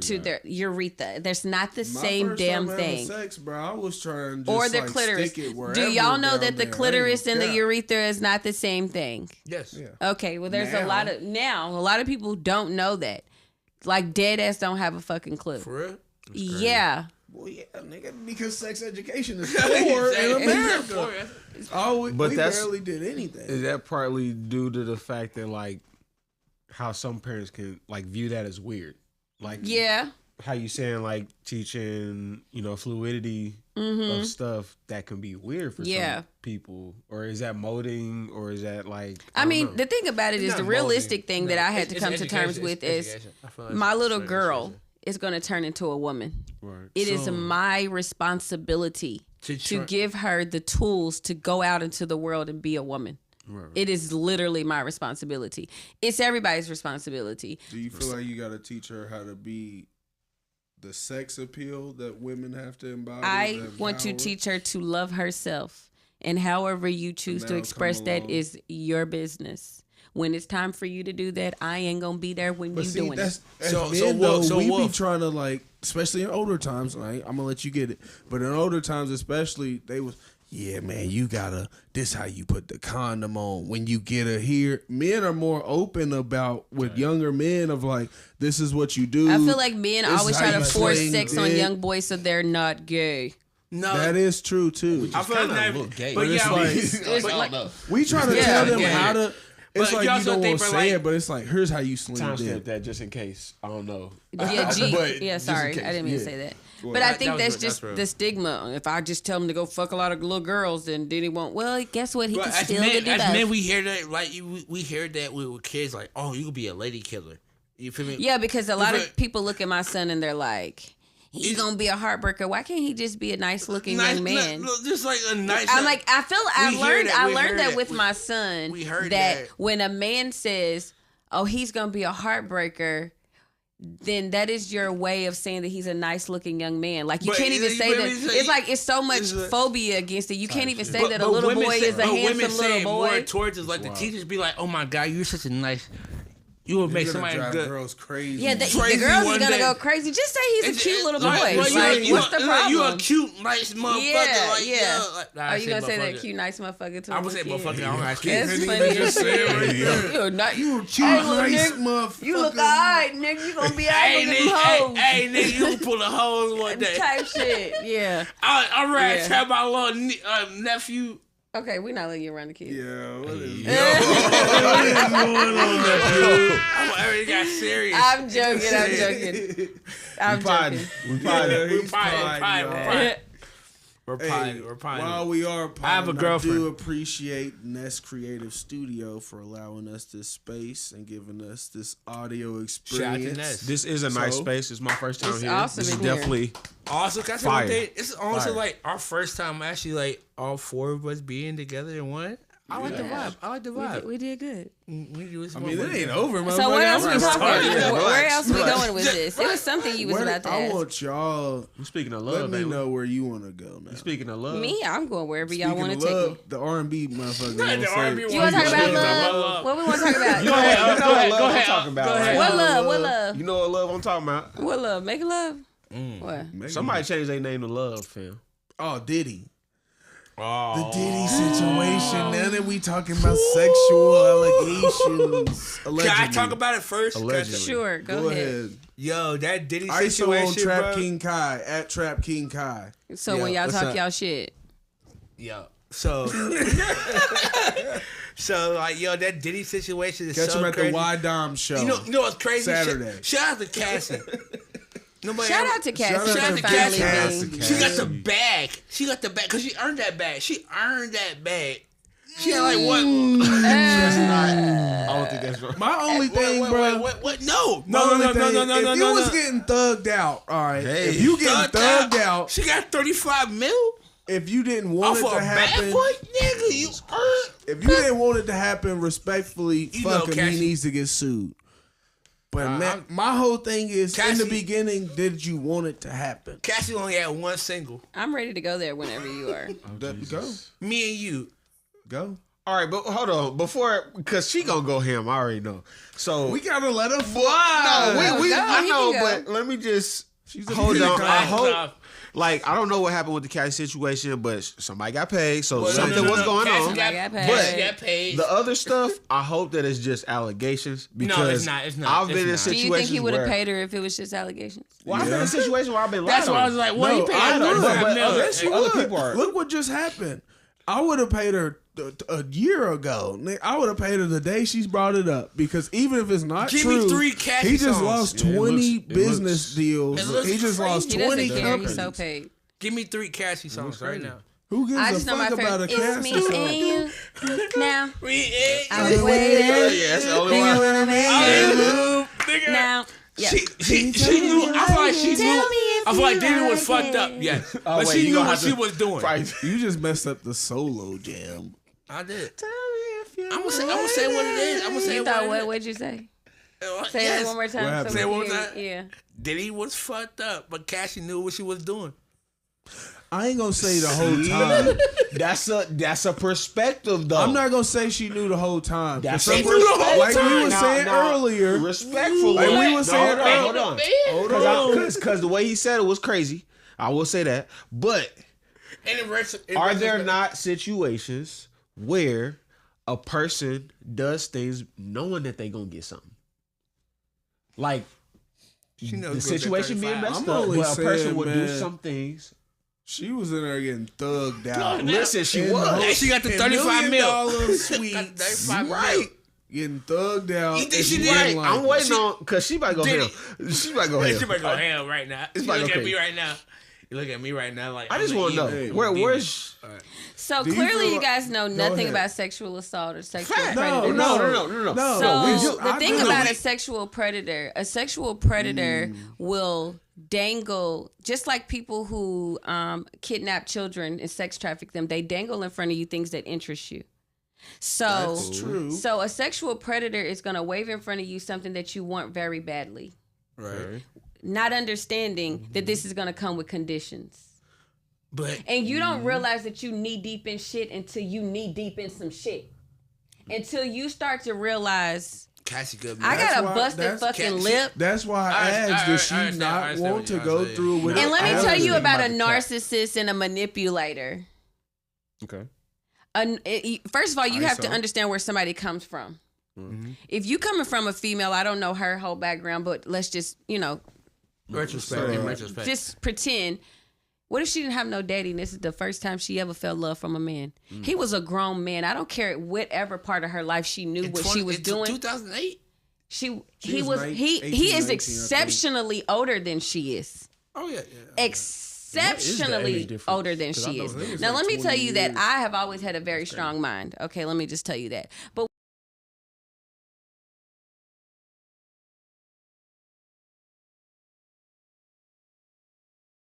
to their urethra. There's not the My same first damn time having thing. Sex, bro. I was trying to just Or the like, clitoris. stick it Do wherever y'all know down that the there. clitoris I ain't and the gonna urethra is not the same thing? Yes. Yeah. Okay, well, there's a Now. lot of people don't know that. Like, dead ass don't have a fucking clue. For real? Yeah. Well, yeah, nigga, because sex education is poor in America. Oh, But we that's- barely did anything. Is that partly due to the fact that like how some parents can like view that as weird? Like Yeah. how you saying like teaching, fluidity of stuff that can be weird for some people, or is that molding, or is that like I mean, don't know. the thing about it is It's the not realistic molding. thing that I had to It's come to terms education. with It's is education. I feel like my it's little certain girl education. is going to turn into a woman. Right. It is So- my responsibility to give her the tools to go out into the world and be a woman. Right. It is literally my responsibility. It's everybody's responsibility. Do you feel like you got to teach her how to be the sex appeal that women have to embody? I that want to power? teach her to love herself. And however you choose to now express come that along. is your business. When it's time for you to do that, I ain't going to be there when But you see, doing that's, it. as So- men, so though, Wolf- so we be Wolf. trying to like, especially in older times. Like, I'm gonna let you get it, but in older times, especially, they was, yeah, man, you gotta. This how you put the condom on when you get her here. Men are more open about with younger men of like, this is what you do. I feel like men This is always how try to you force swing sex on dick. young boys so they're not gay. No, That is true too. I feel like kinda a not, little gay. but But it's yeah, like- It's like, We trying to Yeah, tell them yeah. how to. It's But like you you also don't think, want to bro, say like- it, but it's like here's how you sling Timestamp dick. that just in case. I don't know. yeah, But yeah, just sorry. in case, I didn't mean to yeah. say that. Well, But I that think was that's real, just that's real. the stigma. If I just tell him to go fuck a lot of little girls, then he won't. Well, guess what? He But can as still men, do as that. men, we hear that like we hear that with kids like, oh, you could be a lady killer. You feel me? Yeah, because a lot If of people look at my son and they're like, he's gonna be a heartbreaker. Why can't he just be a nice looking young man? Just like a nice. I'm like, I feel I We hear learned that, we I learned heard that that. with We- my son. we heard that that. when a man says, "Oh, he's gonna be a heartbreaker," then that is your way of saying that he's a nice looking young man. Like you But can't even you- say but that. it's like- It's like it's so much it's like- phobia against it. You can't even say But- that a but little women boy say- is a but women handsome say little it more boy. towards us, like the teachers be like, "Oh my god, you're such a nice. You would make You're gonna somebody drive good." girls crazy. Yeah, the Crazy girls one is gonna day. go crazy. Just say he's a It's- cute little boy. like, Like, you what's the problem? You a cute, nice motherfucker. Yeah, like, yeah. Like, nah, Are I you gonna say that motherfucker. cute, nice motherfucker to I a would say little motherfucker. kid? I don't have That's kids. funny. Just say it right there. You're not. You a cute, Hey, little nice nigga, motherfucker. You look alright, nigga. You gonna be Hey, out with nigga, them hoes. hey, nigga, you can pull a hose one day. Type shit. Yeah. I'm ready Yeah. to tell my little nephew. Okay, we're not letting you around the kids. Yeah, what is I already got serious. I'm joking. I'm joking. We potting. We're potting. We're Hey, potting. while we are potting, I have a girlfriend. I do appreciate Nest Creative Studio for allowing us this space and giving us this audio experience. Nest. This is a nice So- space. It's my first time It's here. awesome This is in here. definitely Also, can I say Fire. one thing? It's honestly Fire. like our first time actually like all four of us being together in one. I like the vibe. I like the vibe. We did good. We do this I mean, it ain't over, man. So what else we talking about? Yeah, Where relax, else we relax. going with this? It was something you was about to I ask. want y'all. I'm speaking of Let love, me baby. know where you want to go now. Speaking of love, Me, I'm going wherever y'all Speaking want of to take love, me. the R&B motherfucker. Not gonna the say- R&B You want to talk about Speaking of love? love. What we want to talk about? You know what Go love I'm ahead. talking about, Go right? ahead. What love? What love? You know what love I'm talking about? What love? Make love? What? Maybe. Somebody changed their name to Love, fam. Oh, Diddy. Oh. The Diddy situation. Now that we talking about sexual allegations. Allegedly. Can I talk about it first? Allegedly. Sure, go, Go ahead. ahead. Yo, that Diddy ISO on situation, Trap bro. King Kai at Trap King Kai. So Yeah, when y'all what's talk up? y'all shit, Yo, so, so like, yo, that Diddy situation is Catch so him at crazy. the Y Dom show. You know what's crazy? Saturday. Shout out to Cassie. Nobody shout ever- out to Cassie. Shout out Shout out She to finally Cassie. being- She got the bag. She got the bag because she earned that bag. She earned that bag. She had like what? I don't think that's right. My only thing, bro. What? No. my only thing, No. If you was getting thugged out, all right. Hey. If you getting thugged out, She got 35 mil if you didn't want off it of to a bad happen, boy, nigga. You earned. if you didn't want it to happen respectfully, You fuck know, him. He Cassie- needs to get sued. But I'm- my whole thing is, in Cassie- the beginning, did you want it to happen? Cassie only had one single. I'm ready to go there whenever you are. Go, Me and you. go. All right, but hold on because she gonna go ham. I already know. So We gotta let her fly. no, Go, I he know, can go. but let me just She's a hold beauty on. I queen. hope. Like, I don't know what happened with the Cassie situation, but somebody got paid, so Well, something was going Cassie on. got, got paid. Cassie got paid. The other stuff, I hope that it's just allegations because it's not. It's not. I've been in It's Do situations you think he would have where paid her if it was just allegations? I've been in a situation where I've been lied That's why I was on. like, well, he No, paid I her know, $35 but million. yes, you Other would. people are- Look what just happened. I would have paid her a year ago. I would have paid her the day she's brought it up because even if it's not Give true, me 3 Cassie he just songs. lost Yeah, it 20 looks- business deals. it looks He just crazy. lost He 20 doesn't care. companies. He's so paid. Give me 3 Cassie songs right now. Who gives I a just know my fuck about a favorite. It's me Cassie song? and you now. I'm I'm waiting. Yeah, that's the only Nigga, one. when I'm in you. Nigga. Now. Yeah. She knew. I feel like she Tell knew. me if I feel like you Diddy was like fucked it. up. Yes, Oh, but wait, she you knew gonna what have she to was doing. Right. You just messed up the solo jam. I did. Tell me if you I'm gonna say what it is. I'm gonna say You what thought it what? is. What'd you say? Say Yes. it one more What time. happened? So Say it we one can more hear time. it. Yeah. Diddy was fucked up, but Cassie knew what she was doing. I ain't gonna say the whole time. That's a perspective though. I'm not gonna say she knew the whole time. That's For a some perspective. reason, like we were Now- saying now, earlier. respectfully. Like we were No, saying hold earlier. on. Because the way he said it was crazy. I will say that. But are there not situations where a person does things knowing that they gonna get something? Like She knows the go get situation being 35. messed I'm up, only where a person saying, would do man, some things. She was in there getting thugged out. Listen, she In was. the- She got the in $35 mil. $1 Got suites. 35 Right. Getting thugged out. You think and she she did? didn't Right. like I'm it. waiting on because she might go Did ham. She might go ham. She might go ham right now. It's You like, look okay. at me right now. You look at me right now like I I'm just the want to know evil where's So Do you clearly, feel you like- guys know Go nothing ahead. about sexual assault or sexual Fact. predator. No. So we do- the I thing do. about a sexual predator will dangle, just like people who kidnap children and sex traffic them. They dangle in front of you things that interest you. So That's true. So a sexual predator is going to wave in front of you something that you want very badly, Right. not understanding that this is going to come with conditions. But And you don't realize that you knee deep in shit until you knee deep in some shit. Until you start to realize, Cassie good. I That's got a why- busted that's- fucking Cassie- lip. That's why I I asked, does she understand not want what to you're go saying. through with And let me I tell you understand about a the cat. narcissist and a manipulator. Okay. First of all, you I have to saw. understand where somebody comes from. If you coming from a female, I don't know her whole background, but let's just, retrospect. In retrospect. just pretend. What if she didn't have no daddy and this is the first time she ever felt love from a man? He was a grown man. I don't care whatever part of her life she knew what she was doing. 2008. She He was was 18, he 19, is I think. exceptionally older than she is. Oh yeah. Exceptionally age difference? older than 'Cause I she know is. it was Now like let me tell 20 you that years. I have always had a very strong mind. Okay, let me just tell you that. But